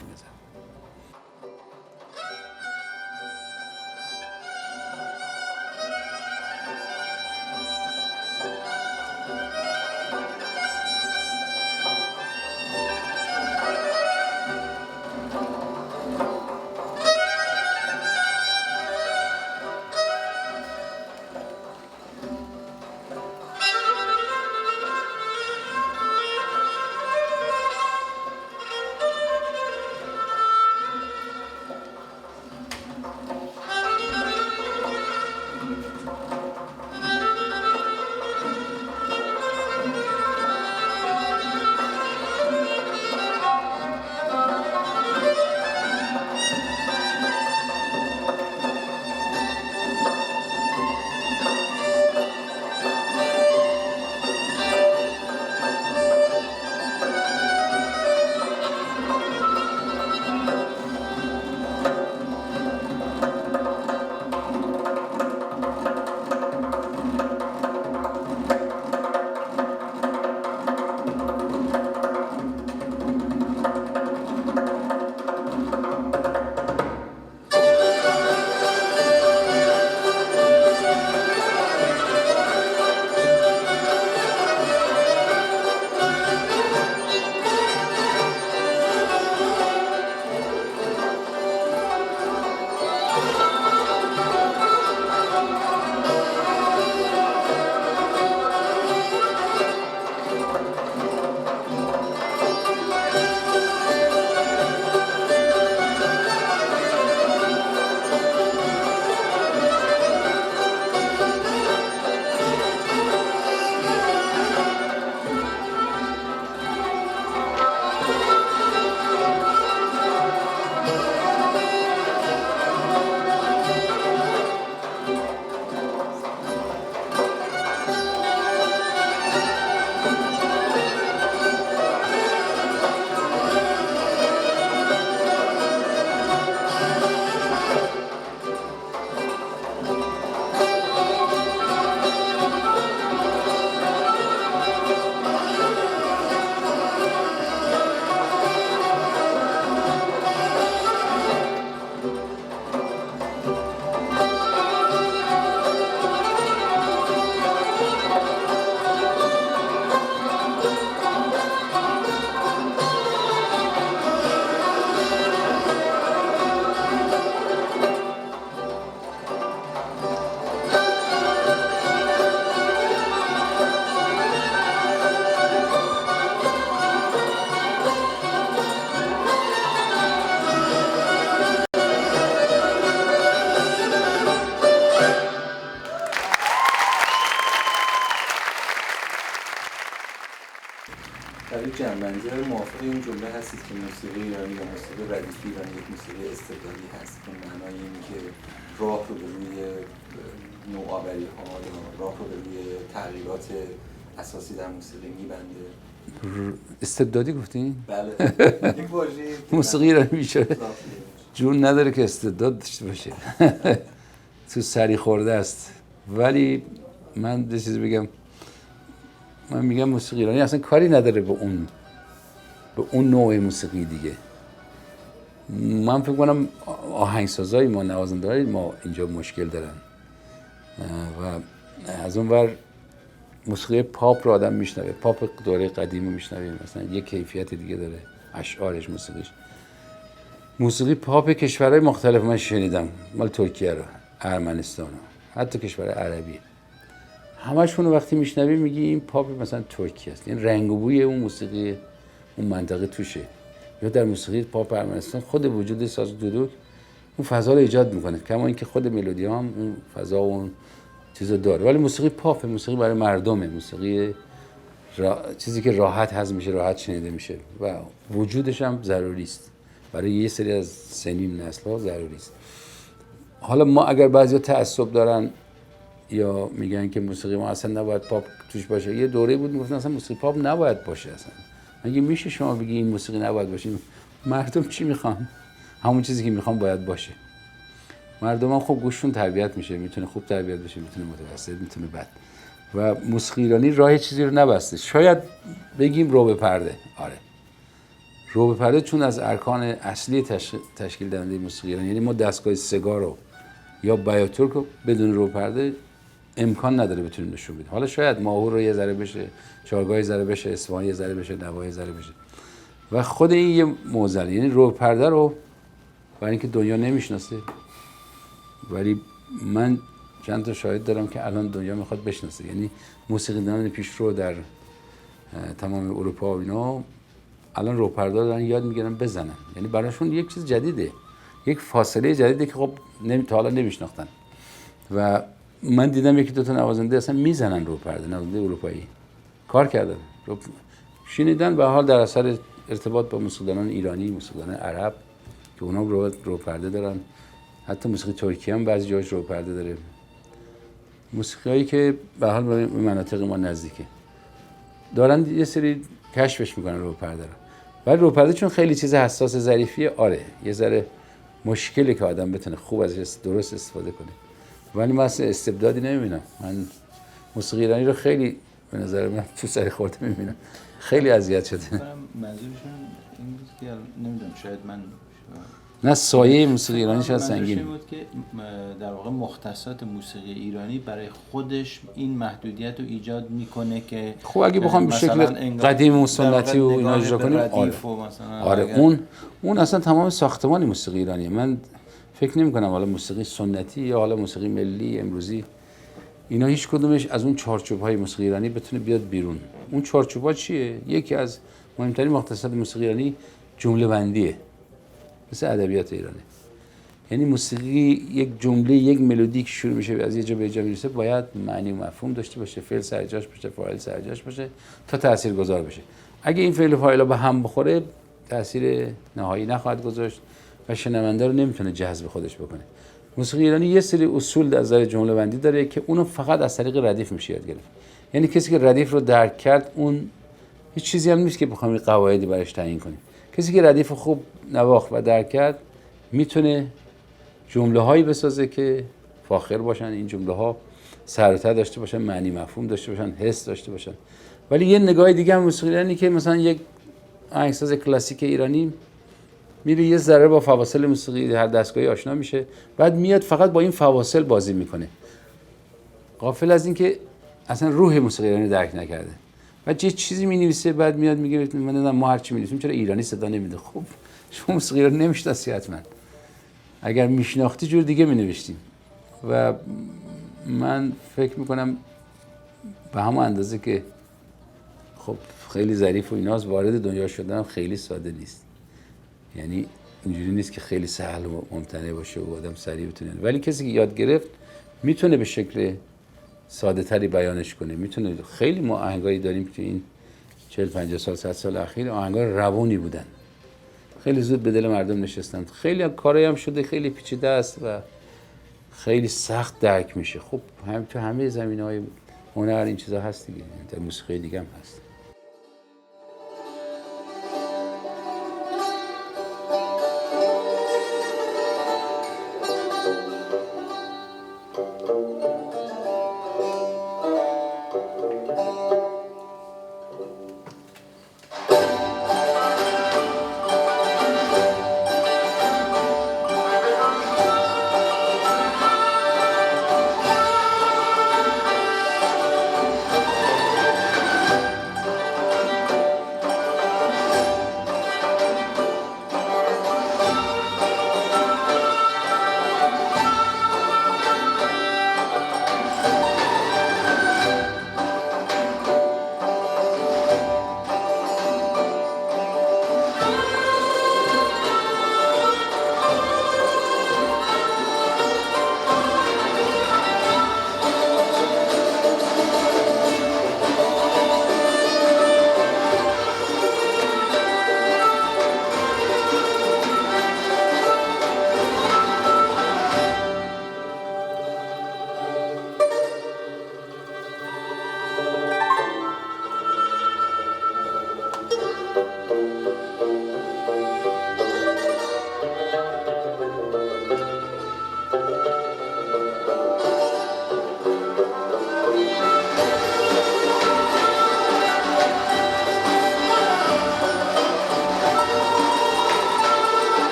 برای جنبندی موافق این جمله هستید که موسیقی ایرانی یا موسیقی ردیف ایرانی یک موسیقی استبدادی هست به معنای اینکه راه رو به روی نوآوری‌ها یا راه رو به روی تغییرات اساسی در موسیقی میبنده؟ استبدادی گفتین؟ بله. یک واژه موسیقی ایرانی بیچاره جون نداره که استبداد داشته باشه. تو سری خورده است. ولی من یه چیزی بگم، من میگم موسیقی ایرانی اصلا کاری نداره به اون نوع موسیقی دیگه. من فکر کنم آهنگسازای ما، نوازنده‌های ما اینجا مشکل دارن و از اون ور موسیقی پاپ رو آدم میشنوه، پاپ دوره قدیم رو میشنوه، مثلا یک کیفیت دیگه داره، اشعارش، موسیقیش. موسیقی پاپ کشورهای مختلف من شنیدم، مال ترکیه رو، ارمنستان رو، حتی کشورهای عربی، همشون وقتی میشنوی میگی این پاپ مثلا ترکیه است، این رنگ و بوی اون موسیقی اون منطقه توشه. یا در موسیقی پاپ ارمنستان خود وجود ساز دودوک اون فضا رو ایجاد میکنه، کما اینکه خود ملودی هم اون فضا و اون چیزو داره. ولی موسیقی پاپ، موسیقی برای مردمه، موسیقی چیزی که راحت هضم میشه، راحت شنیده میشه و وجودش هم ضروری است، برای یه سری از سنین نسل‌ها ضروری است. حالا ما اگر بعضیا تعصب دارن یا میگن که موسیقی ما اصلا نباید پاپ توش باشه، یه دوره بود میگفتن اصلا موسیقی پاپ نباید باشه. اصلا مگه میشه شما بگی این موسیقی نباید باشه؟ مردم چی میخوان؟ همون چیزی که میخوان باید باشه. مردم هم خب گوششون تربیت میشه، میتونه خوب تربیت بشه، میتونه متوسط، میتونه بد. و موسیقی ایرانی راه چیزی رو نبسته. شاید بگیم رو به پرده. آره، رو به پرده، چون از ارکان اصلی تشکیل دهنده موسیقی ایرانی، یعنی ما دستگاه سگار رو یا بیاتورک رو بدون رو به پرده امکان نداره بتونیم نشون بدیم. حالا شاید ماهور رو یه ذره بشه، چارگاه یه ذره بشه، اصفهان یه ذره بشه، نوا یه ذره بشه. و خود این یه معضله، یعنی رو به پرده رو برای اینکه دنیا نمیشناسه، ولی من چند تا شاهد دارم که الان دنیا میخواد بشناسه. یعنی موسیقیدانان پیشرو در تمام اروپا و اینا الان رو پرده دارن یاد میگیرن بزنن، یعنی براشون یک چیز جدیده، یک فاصله جدیده که خب تا حالا نمیشناختن. و من دیدم یکی دو تا نوازنده اصلا میزنن رو پرده، نوازنده اروپایی کار کردن، شنیدن به حال در اثر ارتباط با موسیقیدانان ایرانی، موسیقیدانان عرب که اونا رو پرده دارن. حتی موسیقی ترکیه هم بعضی جاش رو پرده داره. موسیقیایی که به حال به مناطق ما نزدیکه دارن یه سری کشفش میکنن رو پرده رو. ولی رو پرده چون خیلی چیز حساس ظریفیه، آره یه ذره مشکلی که آدم بتونه خوب ازش درست استفاده کنه. ولی من اصلا استبدادی نمیبینم. من موسیقی ایرانی رو خیلی به نظر من تو سری خورده میبینم، خیلی اذیت شده. منظورشون این بود که نمیدونم، شاید من نه سایه موسیقی ایرانی شاید سنگین بود که در واقع مختصات موسیقی ایرانی برای خودش این محدودیت رو ایجاد میکنه که خب اگه بخوام به شکل قدیم و سنتی و اینا اجرا کنیم، آره اون اصلا تمام ساختمان موسیقی ایرانیه. من فکر نمی کنم حالا موسیقی سنتی یا حالا موسیقی ملی امروزی اینا هیچ کدومش از اون چارچوب‌های موسیقی ایرانی بتونه بیاد بیرون. اون چارچوب‌ها چیه؟ یکی از مهمترین مختصات موسیقی ایرانی جمله بندیه، مثل ادبیات ایرانی. یعنی موسیقی یک جمله، یک ملودی که شروع میشه از یه جا به جا میرسه باید معنی و مفهوم داشته باشه، فعل سر جاش باشه، فاعل سر جاش باشه تا تاثیرگذار بشه. اگه این فعل و فاعل به هم بخوره تاثیر نهایی نخواهد گذاشت و شنونده رو نمیتونه جذب خودش بکنه. موسیقی ایرانی یه سری اصول در نظر جمله بندی داره که اونو فقط از طریق ردیف میشه یاد گرفت. یعنی کسی که ردیف رو درک کرد اون هیچ چیزی هم نیست که بخوایم قواعدی براش تعیین کنیم. کسی که ردیف خوب نواخت و درک کرد میتونه جمله هایی بسازه که فاخر باشن، این جمله ها سر و ته داشته باشن، معنی مفهوم داشته باشن، حس داشته باشن. ولی یه نگاه دیگه هم موسیقی ایرانی که مثلا یک آهنگساز کلاسیک ایرانی میره یه ذره با فواصل موسیقی هر دستگاهی آشنا میشه، بعد میاد فقط با این فواصل بازی میکنه، غافل از اینکه اصلا روح موسیقی ایرانی درک نکرده. بعد یه چیزی مینویسه، بعد میاد میگه من نمیدونم ما هر چی مینویسیم چرا ایرانی صدا نمیده. خب شما موسیقی ایرانی نمیشناسی حتما، اگر میشناختی جور دیگه مینوشتیم. و من فکر میکنم به همون اندازه که خب خیلی ظریف و ایناز وارد دنیا شدن خیلی ساده نیست. یعنی اینجوری نیست که خیلی سهل و ممتنع باشه و آدم سریع بتونه، ولی کسی که یاد گرفت میتونه به شکل ساده تری بیانش کنه. میتونه خیلی ما آهنگایی داریم که این 40-50 سال 100 سال اخیر آهنگای روونی بودن، خیلی زود به دل مردم نشستن. خیلی کارایی هم شده خیلی پیچیده است و خیلی سخت درک میشه. خب هم تو همه زمینه‌های هنر این چیزا هست دیگه، در موسیقی دیگه هم هست.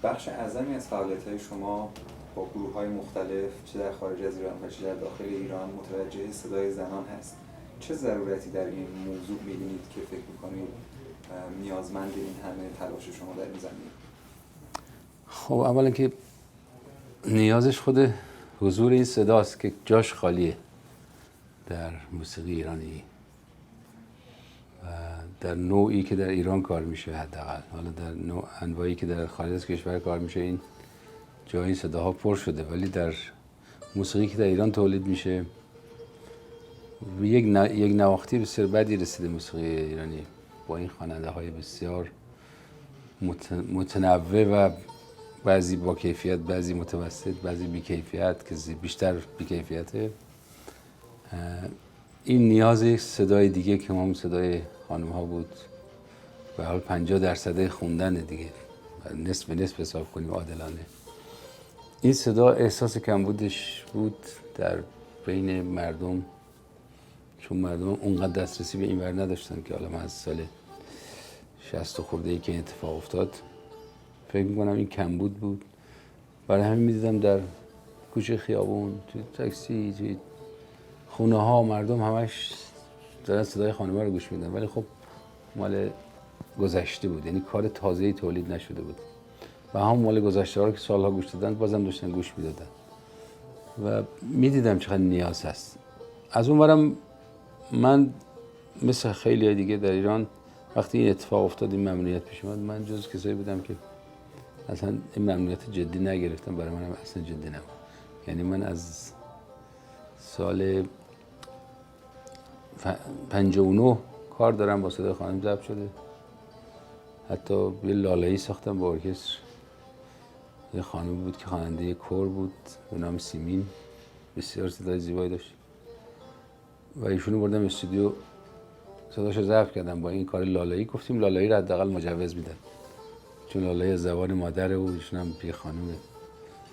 بخش اعظمی از فعالیت‌های شما با گروه‌های مختلف چه در خارج از ایران و چه در داخل ایران متوجه صدای زنان هست. چه ضرورتی در این موضوع می‌بینید که فکر می‌کنید نیازمند این همه تلاش شما در این زمینه؟ خب اولا که نیازش خود حضور این صداست که جاش خالیه در موسیقی ایرانی و در نوعی که در ایران کار میشه، حداقل حالا در نوع انواعی که در خارج از کشور کار میشه این جای این صداها پر شده، ولی در موسیقی که در ایران تولید میشه یک نواختی بسیار بدی رسیده موسیقی ایرانی با این خواننده های بسیار متنوع و بعضی با کیفیت، بعضی متوسط، بعضی بی کیفیت که بیشتر بی کیفیته. این نیاز یک صدای دیگه که همون صدای خانم ها بود و حال 50% خوندن دیگه نصف به نصف حساب کنیم عادلانه. این صدا احساس کمبودش بود در بین مردم، چون مردم اونقدر دسترسی به این ور نداشتن که حالا من از سال 60 خورده‌ای که اتفاق افتاد فکر میکنم این کمبود بود. برای همین میدیدم در کوچه خیابون، توی تاکسی، توی خونه ها مردم همش دارن صدای خانم‌ها رو گوش میدن، ولی خب مال گذشته بود، یعنی کار تازه‌ای تولید نشده بود و هم مال گذشته ها رو که سالها گوش دادن بازم داشتن گوش میدادن و میدیدم چقدر نیاز هست. از اون برم من مثل خیلی های دیگه در ایران وقتی این اتفاق افتاد، این ممنوعیت پیش اومد، من جز کسایی بودم که اصلا این ممنوعیت جدی نگرفتم. برای منم اصلا جدی نبود. یعنی من از سال 59 کار دارم با صدای خانم ضبط شده. حتی یه لالایی ساختم با ارکستر، یه خانم بود که خواننده کور بود به نام سیمین، بسیار صدای زیبایی داشت و ایشونو بردم استودیو صداشو ضبط کردم با این کار لالایی. گفتیم لالایی رو حداقل مجوز میدن چون لالایی از زبان مادر و ایشون هم یه خانومه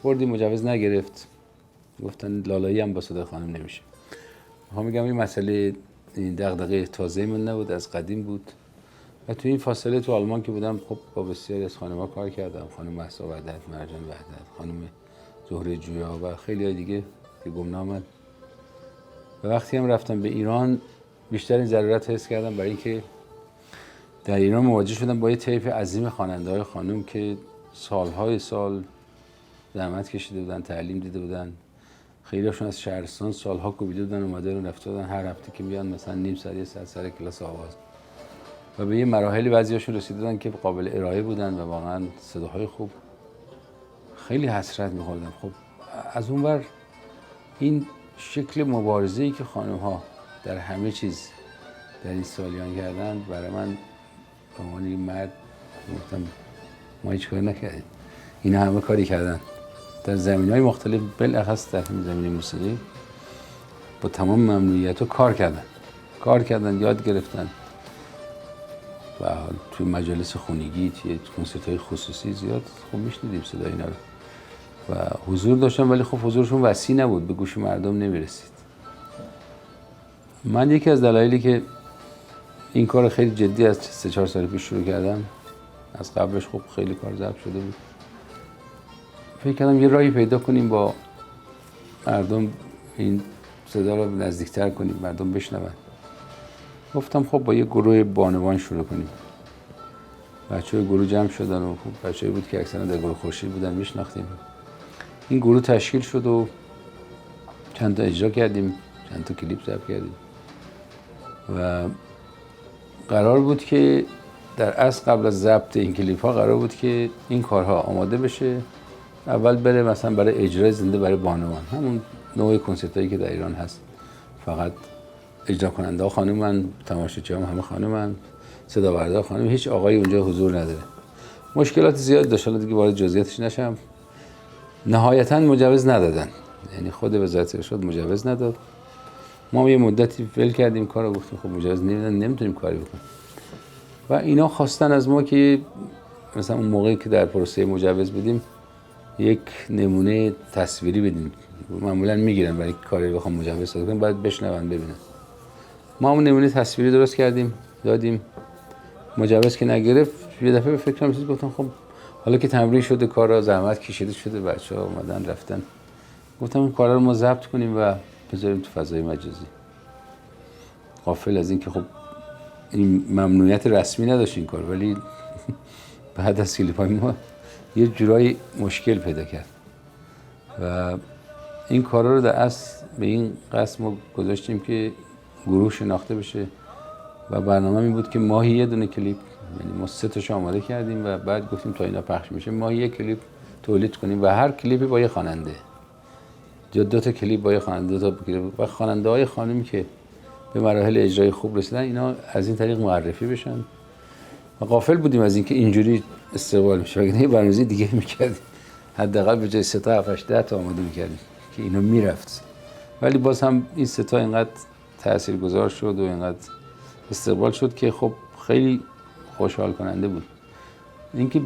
بردیم مجوز نگرفت، گفتن لالایی هم با صدای خانم نمیشه. میخوام میگم این مسئله این دغدغه تازه من نبود، از قدیم بود و تو این فاصله تو آلمان که بودم خب با بسیاری از خانم‌ها کار کردم، خانم مهسا وحدت، مرجان وحدت، خانم زهره جویا و خیلی های دیگه که گمنامن. و وقتی هم رفتم به ایران بیشتر این ضرورت حس کردم برای اینکه در ایران مواجه شدم با یه طیف عظیم خواننده‌های خانم که سالهای سال زحمت کشیده بودن، تعلیم دیده بودن. خیلی‌هاشون از شهرستان سالها کوبیده بودن، اومده رو رفته بودن، هر هفته که میان مثلا نیم ساعت یه ساعت سر کلاس آواز. و به یه مراحلی بعضی‌هاشون رسیده بودن که قابل ارائه بودن و واقعا صداهای خوب. خیلی حسرت می‌خوردم. خب از اونور این شکل مبارزه‌ای که خانم‌ها در همه چیز در این سالیان کردن، برای من به عنوان یک مرد گفتم ما هیچ کاری نکردیم. اینا همه کاری کردن در زمینه‌های مختلف، بالاخص در زمینه موسیقی با تمام ممنوعیت کار کردن، یاد گرفتن و توی مجالس خونگی، توی کنسرت‌های خصوصی زیاد خب میشنیدیم صدای اینا رو و حضور داشتن، ولی خب حضورشون وسیع نبود، به گوش مردم نمیرسید. من یکی از دلایلی که این کار خیلی جدی از 3-4 سال پیش شروع کردم، از قبلش خب خیلی کار ضبط شده بود، فکر کردم یه راهی پیدا کنیم با مردم این صدا رو نزدیکتر کنیم، مردم بشنون. گفتم خب با یه گروه بانوان شروع کنیم. بچه‌های گروه جمع شدن و خب بچه‌ای بود که اکثرا در گروه خورشید بودن، میشناختیم. این گروه تشکیل شد و چند تا اجرا کردیم، چند تا کلیپ ضبط کردیم و قرار بود که در اصل قبل از ضبط این کلیپ ها قرار بود که این کارها آماده بشه، اول بره مثلا برای اجرای زنده برای بانوان، همون نوع کنسرت هایی که در ایران هست، فقط اجرا کننده ها خانومن، تماشاچی هم همه خانومن، صدا بردار خانم، هیچ آقایی اونجا حضور نداره. مشکلات زیاد داشت، حالا دیگه وارد جزئیاتش نشم. نهایتاً مجوز ندادن، یعنی خود وزارت ارشاد مجوز نداد. ما یه مدتی ول کردیم کارو، گفتیم خب مجوز نمیدن، نمیتونیم کاری بکنیم. و اینا خواستن از ما که مثلا اون موقعی که در پروسه مجوز بودیم یک نمونه تصویری بدیم. معمولا میگیرن برای کاری بخوام مجوز صادر کنیم باید بشنون ببینن. ما اون نمونه تصویری درست کردیم، دادیم. مجوز که نگرفت، یه دفعه به فکرم رسید، گفتم خب حالا که تمرین شده، کارا زحمت کشیده شده، بچه‌ها اومدن رفتن، گفتم این کارا رو ما ضبط کنیم و بذاریم تو فضای مجازی. غافل از این که خب این ممنوعیت رسمی نداشت این کار، ولی بعد از کلیپ‌های ما یه جورایی مشکل پیدا کرد و این کارا رو در اصل به این قصد ما گذاشتیم که گروه شناخته بشه و برنامه این بود که ماهی یه دونه کلیپ، یعنی ما 3 تاشو آماده کردیم و بعد گفتیم تا اینا پخش میشه ماهی یه کلیپ تولید کنیم و هر کلیپی با یه خواننده، یا 2 تا کلیپ با یه خواننده، 2 تا کلیپ و خواننده‌های خانمی که به مراحل اجرای خوب رسیدن، اینا از این طریق معرفی بشن. و غافل بودیم از اینکه اینجوری استقبال میشه، اگه یه برنامه دیگه می‌کردیم حداقل به جای 3 تا 7 10 تا آماده می‌کردیم که اینا میرفت. ولی باز هم این 3 تا اینقدر تاثیرگذار شد و اینقدر استقبال شد که خب خیلی خوشحال کننده بود. اینکه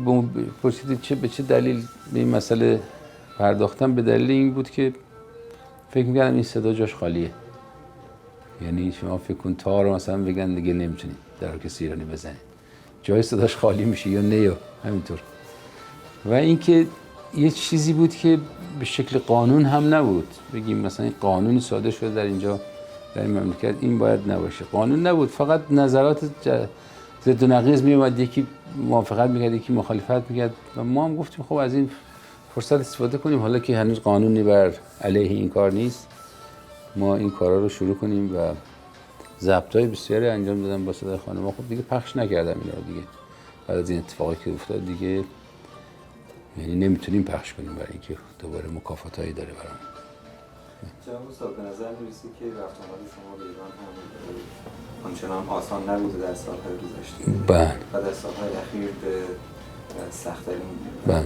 پرسیدید به چه دلیل به این مسئله پرداختم، به دلیل این بود که فکر می‌کردم این صدا جاش خالیه. یعنی شما فکر کن تار مثلا بگن دیگه نمیتونید در ارکستر ایرانی بزنید، جای صداش خالی میشه یا نه یا همینطور. و اینکه یه چیزی بود که به شکل قانون هم نبود، بگیم مثلا این قانونی صادر شده در اینجا در این مملکت این باید نباشه، قانون نبود، فقط نظرات ضد و نقیض میومد، یکی موافقت میکرد یکی مخالفت میکرد و ما هم گفتیم خب از این فرصت استفاده کنیم، حالا که هنوز قانونی بر علیه این کار نیست، ما این کارا رو شروع کنیم و ضبط‌های بسیاری انجام دادم با صدای خانم‌ها. خب دیگه پخش نکردم اینا رو دیگه، بعد از این اتفاقی که افتاد دیگه یعنی نمیتونیم پخش کنیم برای اینکه دوباره مکافاتایی داره برام. جناب استاد، به نظر می‌رسه که رفت آمد شما به ایران هم آنچنان آسان نبوده در سال‌های گذشته. بله. و در سال‌های اخیر به سخت‌ترین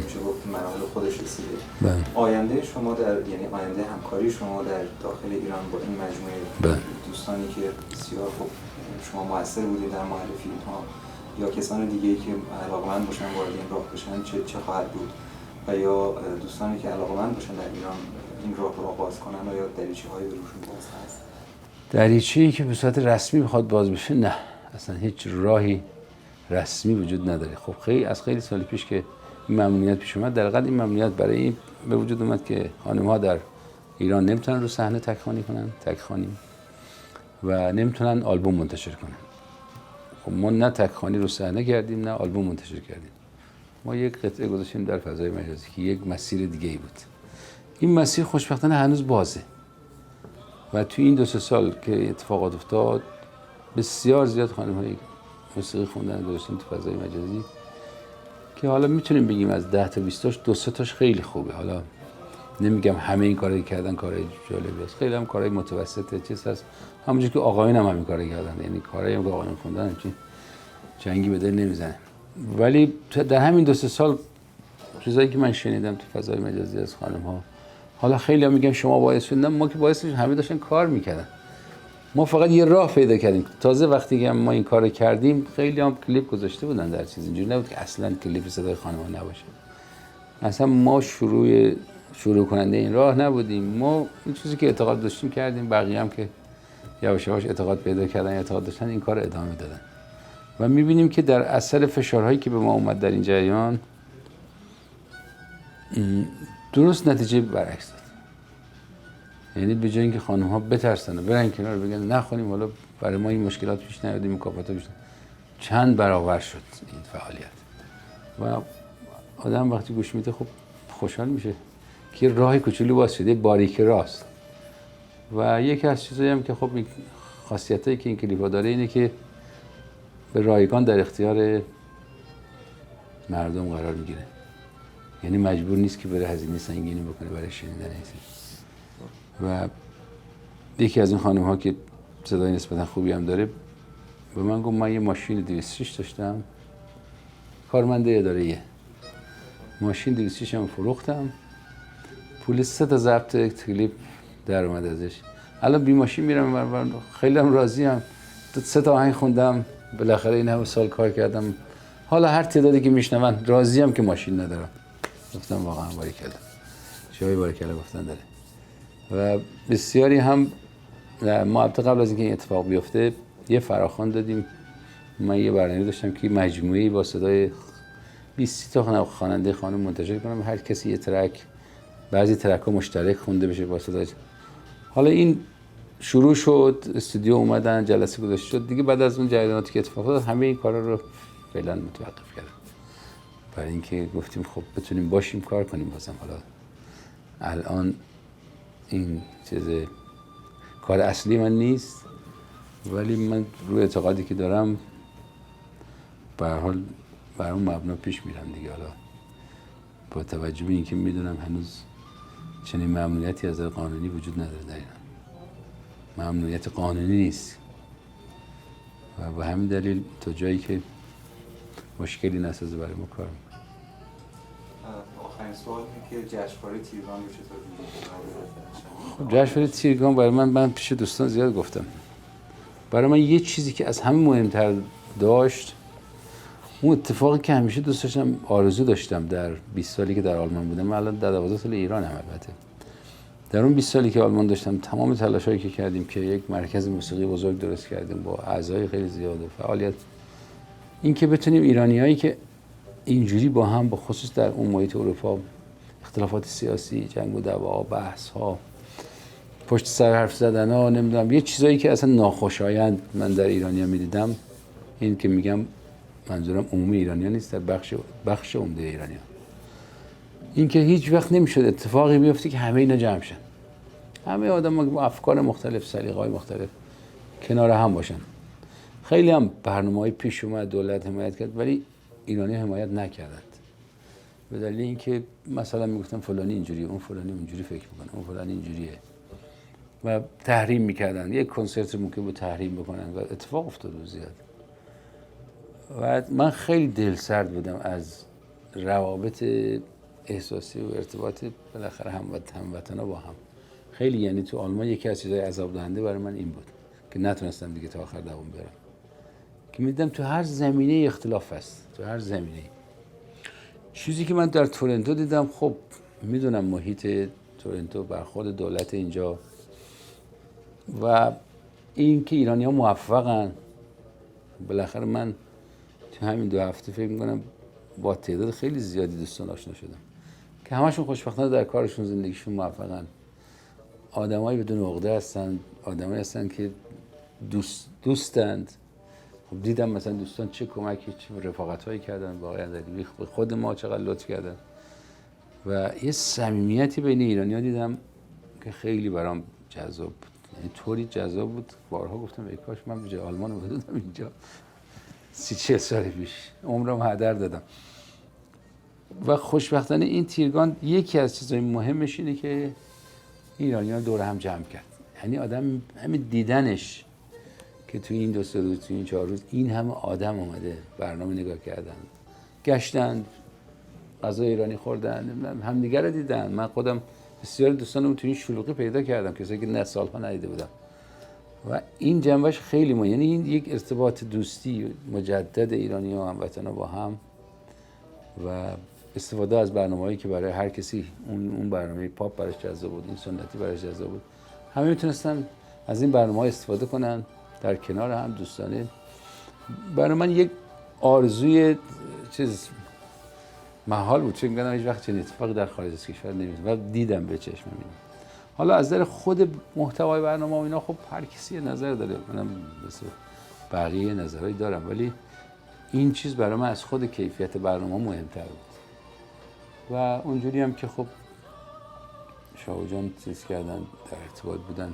میشه گفت مراحل خودش رسیده. بله. آینده شما یعنی آینده همکاری شما در داخل ایران با این مجموعه دوستانی که بسیار خوب شما مؤثر بودید در معرفی اینها یا کسان دیگه‌ای که علاقه‌مند باشن وارد این راه بشن چه خواهد بود؟ و یا دوستانی که علاقه‌مند باشن در ایران این راه رو آغاز کنن آیا دریچه‌هایی به روشون باز هست؟ دریچه‌ای که به صورت رسمی بخواد باز بشه نه، اصلا هیچ راهی رسمی وجود نداره. خب خیلی سال پیش که این ممنوعیت پیش اومد، در حقیقت این ممنوعیت برای این به وجود اومد که خانم‌ها در ایران نمیتونن رو صحنه تک‌خوانی کنن، تک‌خوانی، و نمیتونن آلبوم منتشر کنن. خب ما نه تک‌خوانی رو صحنه کردیم نه آلبوم منتشر کردیم. ما یک قطعه گذاشتیم در فضای مجازی که یک مسیر دیگه‌ای بود. این مسیر خوشبختانه هنوز بازه و تو این 2-3 سال که اتفاقات افتاد بسیار زیاد خانم‌های موسیقی خوندن گذاشتن تو فضای مجازی که حالا میتونیم بگیم از 10 تا 20 تاش 2-3 تاش خیلی خوبه. حالا نمیگم همه این کارایی کردن کارهای جالبی است، خیلی هم کارهای متوسطه چیز هست، همونجوری که آقایون هم همین کارا کردن، یعنی کارهایی هم که آقایون خوندن همچین جنگی به دل نمیزنه. ولی در همین 2-3 سال چیزایی که من شنیدم تو فضای مجازی از خانم‌ها، حالا خیلی هم میگن شما باعث شدین، ما که باعث شدیم، همه داشتن کار میکردن، ما فقط یه راه پیدا کردیم. تازه وقتی که ما این کارو کردیم خیلی هم کلیپ گذاشته بودن در چیز، اینجوری نبود که اصلا کلیپ صدای خانم‌ها نباشه. اصلا ما شروع کننده این راه نبودیم، ما این چیزی که اعتقاد داشتیم کردیم، بقیه هم که یواش یواش اعتقاد پیدا کردن، اعتقاد داشتن، این کار ادامه دادن و می‌بینیم که در اثر فشارهایی که به ما اومد در این جریان درست نتیجه برعکس داد. یعنی به جای اینکه خانم‌ها بترسن و برن کنار بگن نخونیم حالا برای ما این مشکلات پیش نیاد، این مکافات پیش نیاد، چند برابر شد این فعالیت و آدم وقتی گوش میده خب خوشحال میشه که راه کوچولو باز شده، باریک راست. و یکی از چیزایی هم که خب این خاصیتایی که این کلیپ‌ها داره اینه که به رایگان در اختیار مردم قرار میگیره، یعنی مجبور نیست که بره هزینه سنگینی بکنه برای شنیدن این. و یکی از این خانم‌ها که صدای نسبتا خوبی هم داره به من گفت من یه ماشین 206 داشتم، کارمنده اداره ماشین 206 هم فروختم، پول 3 تا ضبط کلیپ در اومد ازش، الان بی ماشین میرم، خیلی هم راضیم، 3 تا آهنگ خوندم، بالاخره این همه سال کار کردم، حالا هر تعدادی که میشنون راضیم که ماشین ندارم. گفتم واقعا باریکلا، جای باریکلا گفتن داره. و بسیاری هم ما قبل از اینکه این اتفاق بیفته یه فراخوان دادیم، من یه برنامه داشتم که مجموعه‌ای با صدای 20 تا خواننده خانم منتشر کنم، هر کسی یه ترک، بعضی ترک‌ها مشترک خونده بشه با صدای. حالا این شروع شد، استودیو اومدن، جلسه گذاشته شد دیگه. بعد از اون جریاناتی که اتفاق افتاد همه این کارا رو فعلا متوقف کردم، برای اینکه گفتیم خب بتونیم باشیم کار کنیم. بازم حالا الان این چیز کار اصلی من نیست، ولی من روی اعتقادی که دارم به هر حال بر اون مبنا پیش میرم دیگه. حالا با توجه به اینکه میدونم هنوز چنین ممنوعیتی از نظر قانونی وجود نداره در ایران، ممنوعیت قانونی نیست و به همین دلیل تا جایی که مشکلی نسازه برای ما کار میکنه. آخرین سوال اینه که جشنواره تیرگان رو چطور می‌بینید؟ خب جشنواره تیرگان برای من پیش دوستان زیاد گفتم، برای من یه چیزی که از همه مهمتر داشت، اون اتفاقی که همیشه دوست داشتم، آرزو داشتم در 20 سالی که در آلمان بودم. من الان در 12 سال ایرانم البته. در اون 20 سالی که آلمان داشتم تمام تلاشایی که کردیم که یک مرکز موسیقی بزرگ درست کردیم با اعضای خیلی زیاد و فعالیت، این که بتونیم ایرانیایی که اینجوری با هم، با خصوص در اون محیط اروپا، اختلافات سیاسی، جنگ و دعوا، بحث ها، پشت سر حرف زدن ها، نمیدونم یه چیزایی که اصلا ناخوشایند من در ایرانیا میدیدم، این که میگم منظورم عمومی ایرانیا نیست، در بخش عمده ایرانیا، این که هیچ وقت نمیشد اتفاقی بیفته که همه اینا جمع شن، همه آدم‌ها با افکار مختلف، سلیقه‌های مختلف کنار هم باشن. خیلی هم برنامه‌های پیش اومد، دولت حمایت کرد، ولی ایرانی حمایت نکردند. به دلیل اینکه مثلا میگفتن فلانی اینجوریه، اون فلانی اونجوری فکر میکنه، اون فلانی اینجوریه و تحریم میکردن. یک کنسرت ممکن بود تحریم بکنن و اتفاق افتاد زیاد. و من خیلی دلسرد بودم از روابط احساسی و ارتباط بالاخره هموطنا با هم. خیلی، یعنی تو آلمان یکی از چیزای عذاب دهنده برای من این بود که نتونستم دیگه تا آخر دوام برم، که میدیدم تو هر زمینه اختلاف هست، تو هر زمینه. چیزی که من در تورنتو دیدم، خب میدونم محیط تورنتو، برخورد دولت اینجا و این که ایرانی‌ها موفقن. بالاخره من تو همین 2 هفته فکر می‌کنم با تعداد خیلی زیادی دوستان آشنا شدم که همشون خوشبختانه در کارشون، زندگیشون موفقن. آدمایی بدون عقده هستن، آدمایی هستن که دوستند. خب دیدم مثلا دوستان چه کمکی، چه رفاقت‌هایی کردن، واقعا به خود ما چقدر لطف کردن و یه صمیمیتی بین ایرانی‌ها دیدم که خیلی برام جذاب بود. یعنی طوری جذاب بود، بارها گفتم ای کاش من به جای آلمان اومده بودم اینجا 30-40 سال پیش، عمرم هدر دادم. و خوشبختانه این تیرگان یکی از چیزهای مهمش اینه که ایرانی‌ها دور هم جمع کرد. یعنی آدم همین دیدنش که توی این 2-3 روز، توی این 4 روز این همه آدم اومده برنامه نگاه کردن، گشتن، غذای ایرانی خوردن، همدیگه رو دیدن. من خودم بسیار دوستانم توی این شلوغی پیدا کردم، کسایی که نه سالها ندیده بودم و این جنبش خیلی مهمه. یعنی این یک ارتباط دوستی مجدد ایرانی‌ها و هموطن‌ها با هم و استفاده از برنامه‌هایی که برای هر کسی اون برنامه پاپ براش جذاب بود، این سنتی براش جذاب بود، همه میتونستن از این برنامه‌ها استفاده کنن در کنار هم دوستانه. برای من یک آرزوی چیز محال بود، چون میگم هیچ وقت چنین اتفاقی در خارج از کشور نمیفته و دیدم به چشم می‌بینم. حالا از نظر خود محتوای برنامه و اینا خب هر کسی یه نظر داره، منم مثل بقیه نظرهایی دارم، ولی این چیز برای من از خود کیفیت برنامه مهمتر بود. و اونجوری هم که خب شاو جان چیز کردن، در ارتباط بودن،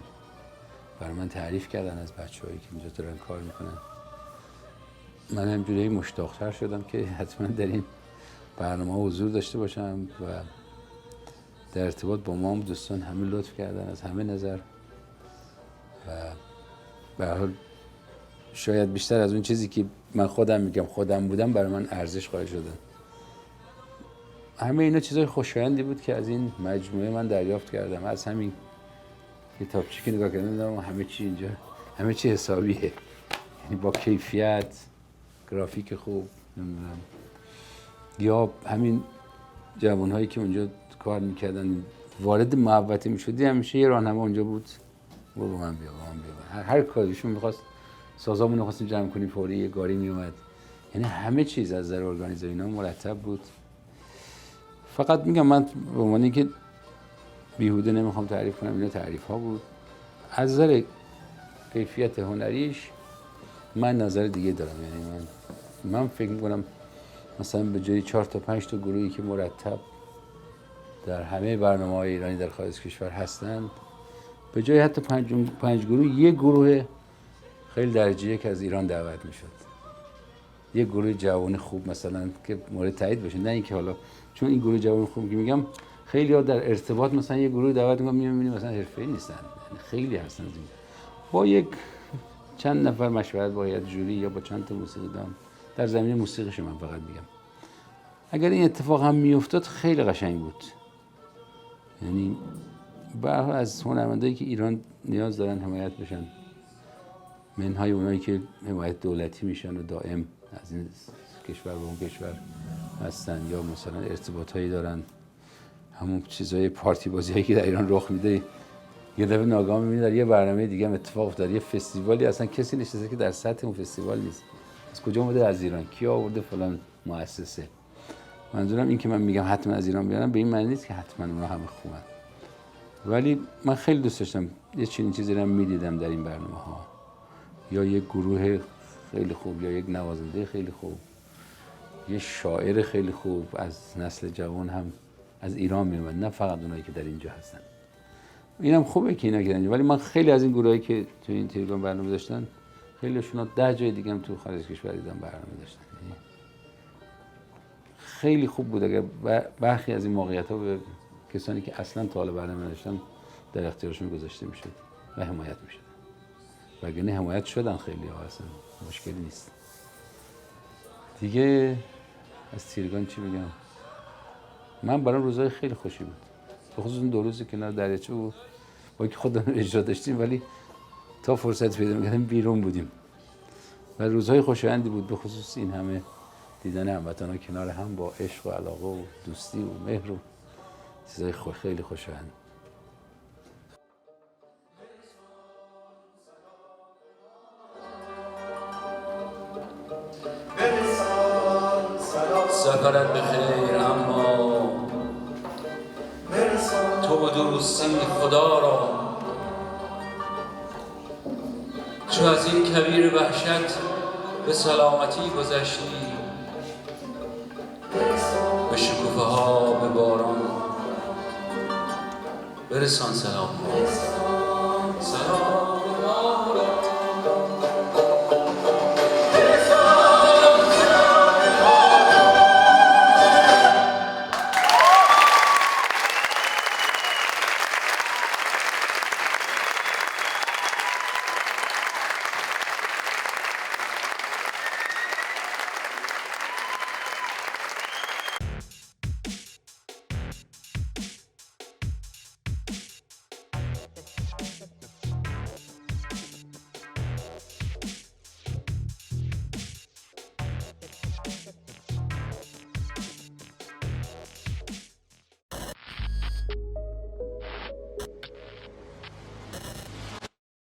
برای من تعریف کردن از بچه‌هایی که اینجا دارن کار میکنن. من همجوری مشتاق‌تر شدم که حتما در این برنامه حضور داشته باشم و در ارتباط با ما هم دوستان همه لطف کردن از همه نظر و به هر حال شاید بیشتر از اون چیزی که من خودم میگم خودم بودم برای من ارزش قائل شدن. همه اینا چیزای خوشایندی بود که از این مجموعه من دریافت کردم. از همین کتابچه‌ای که نگاه کردم همه چی اینجا همه چی حسابیه، یعنی با کیفیت، گرافیک خوب، نمیدونم، یا همین جوانهایی که اونجا کار میکردن وارد محوطه میشدی همیشه یه راهنما اونجا بود، با من بیا هر کاریشون میخواست، سازامون رو خواستیم جمع کنیم فوری یه گاری میومد. یعنی همه چیز از نظر ارگانیزه اینا مرتب بود. فقط میگم من به عنوان که بیهوده نمیخوام تعریف کنم، اینا تعریف ها بود. از نظر کیفیت هنریش من نظر دیگه دارم. یعنی من فکر میکنم مثلا به جای 4 تا 5 تا گروهی که مرتب در همه برنامه‌های ایرانی در خارج کشور هستند، به جای حتی 5 گروه، یک گروه خیلی درجه یک از ایران دعوت میشد. یک گروه جوان خوب مثلا که مورد تایید بشه، نه اینکه حالا چون این گروه جوان خوب که میگم خیلی ها در ارتباط مثلا یک گروه دعوت می‌بینیم مثلا حرفه‌ای نیستن، یعنی خیلی هستن با یک چند نفر مشورت با هیئت جوری یا با چند تا موسیقیدان در زمینه موسیقیش من فقط میگم. اگر این اتفاق هم میافتاد خیلی قشنگ بود. یعنی از هنرمندایی که ایران نیاز دارن حمایت بشن، منهای اونایی که حمایت دولتی میشن و دائم از این کشور به اون کشور هستن یا مثلا ارتباطایی دارن، همون چیزای پارتی بازیایی که در ایران رخ میده، یه دفعه ناگهان میبینی در یه برنامه دیگه هم اتفاق افتاد، یه فستیوالی اصلا کسی نشسته که در سطح اون فستیوال نیست. از کجا اومده؟ از ایران. کی آورده؟ فلان مؤسسه. منظورم این که من میگم حتما از ایران بیارن به این معنی نیست که حتما اونا همه خوبن، ولی من خیلی دوست داشتم یه چنین چیزی رو میدیدم در این برنامه‌ها، یا یک گروه خیلی خوب یا یک نوازنده خیلی خوب، یه شاعر خیلی خوب از نسل جوان هم از ایران میومد، نه فقط اونایی که در اینجا هستن. اینم خوبه که اینا کردن، ولی من خیلی از این گروهایی که تو این تلویزیون برنامه داشتن خیلیشون 10 جای دیگه هم تو خارج کشور دیدم برنامه داشتن. خیلی خوب بود اگر برخی از این موقعیت‌ها به کسانی که اصلا تا حالا برنامه داشتن در اختیارشون گذاشته میشد و حمایت میشد. وگرنه حمایت شدن خیلی ها، اصلا مشکلی نیست. دیگه از تیرگان چی بگم؟ من برام روزای خیلی خوشی بود، به خصوص اون 2 روزی کنار دریاچه بود، با اینکه خودمون اجرا داشتیم ولی تا فرصت پیدا می‌کردیم بیرون بودیم و روزهای خوشایندی بود. به خصوص این همه دیدن هموطنان کنار هم با عشق و علاقه و دوستی و مهر و چیزای خیلی خوشایند. سفرت به خیر اما تو و دوستی خدا را، چو از این کویر وحشت به سلامتی گذشتی، به شکوفه ها به باران برسان سلام. سلام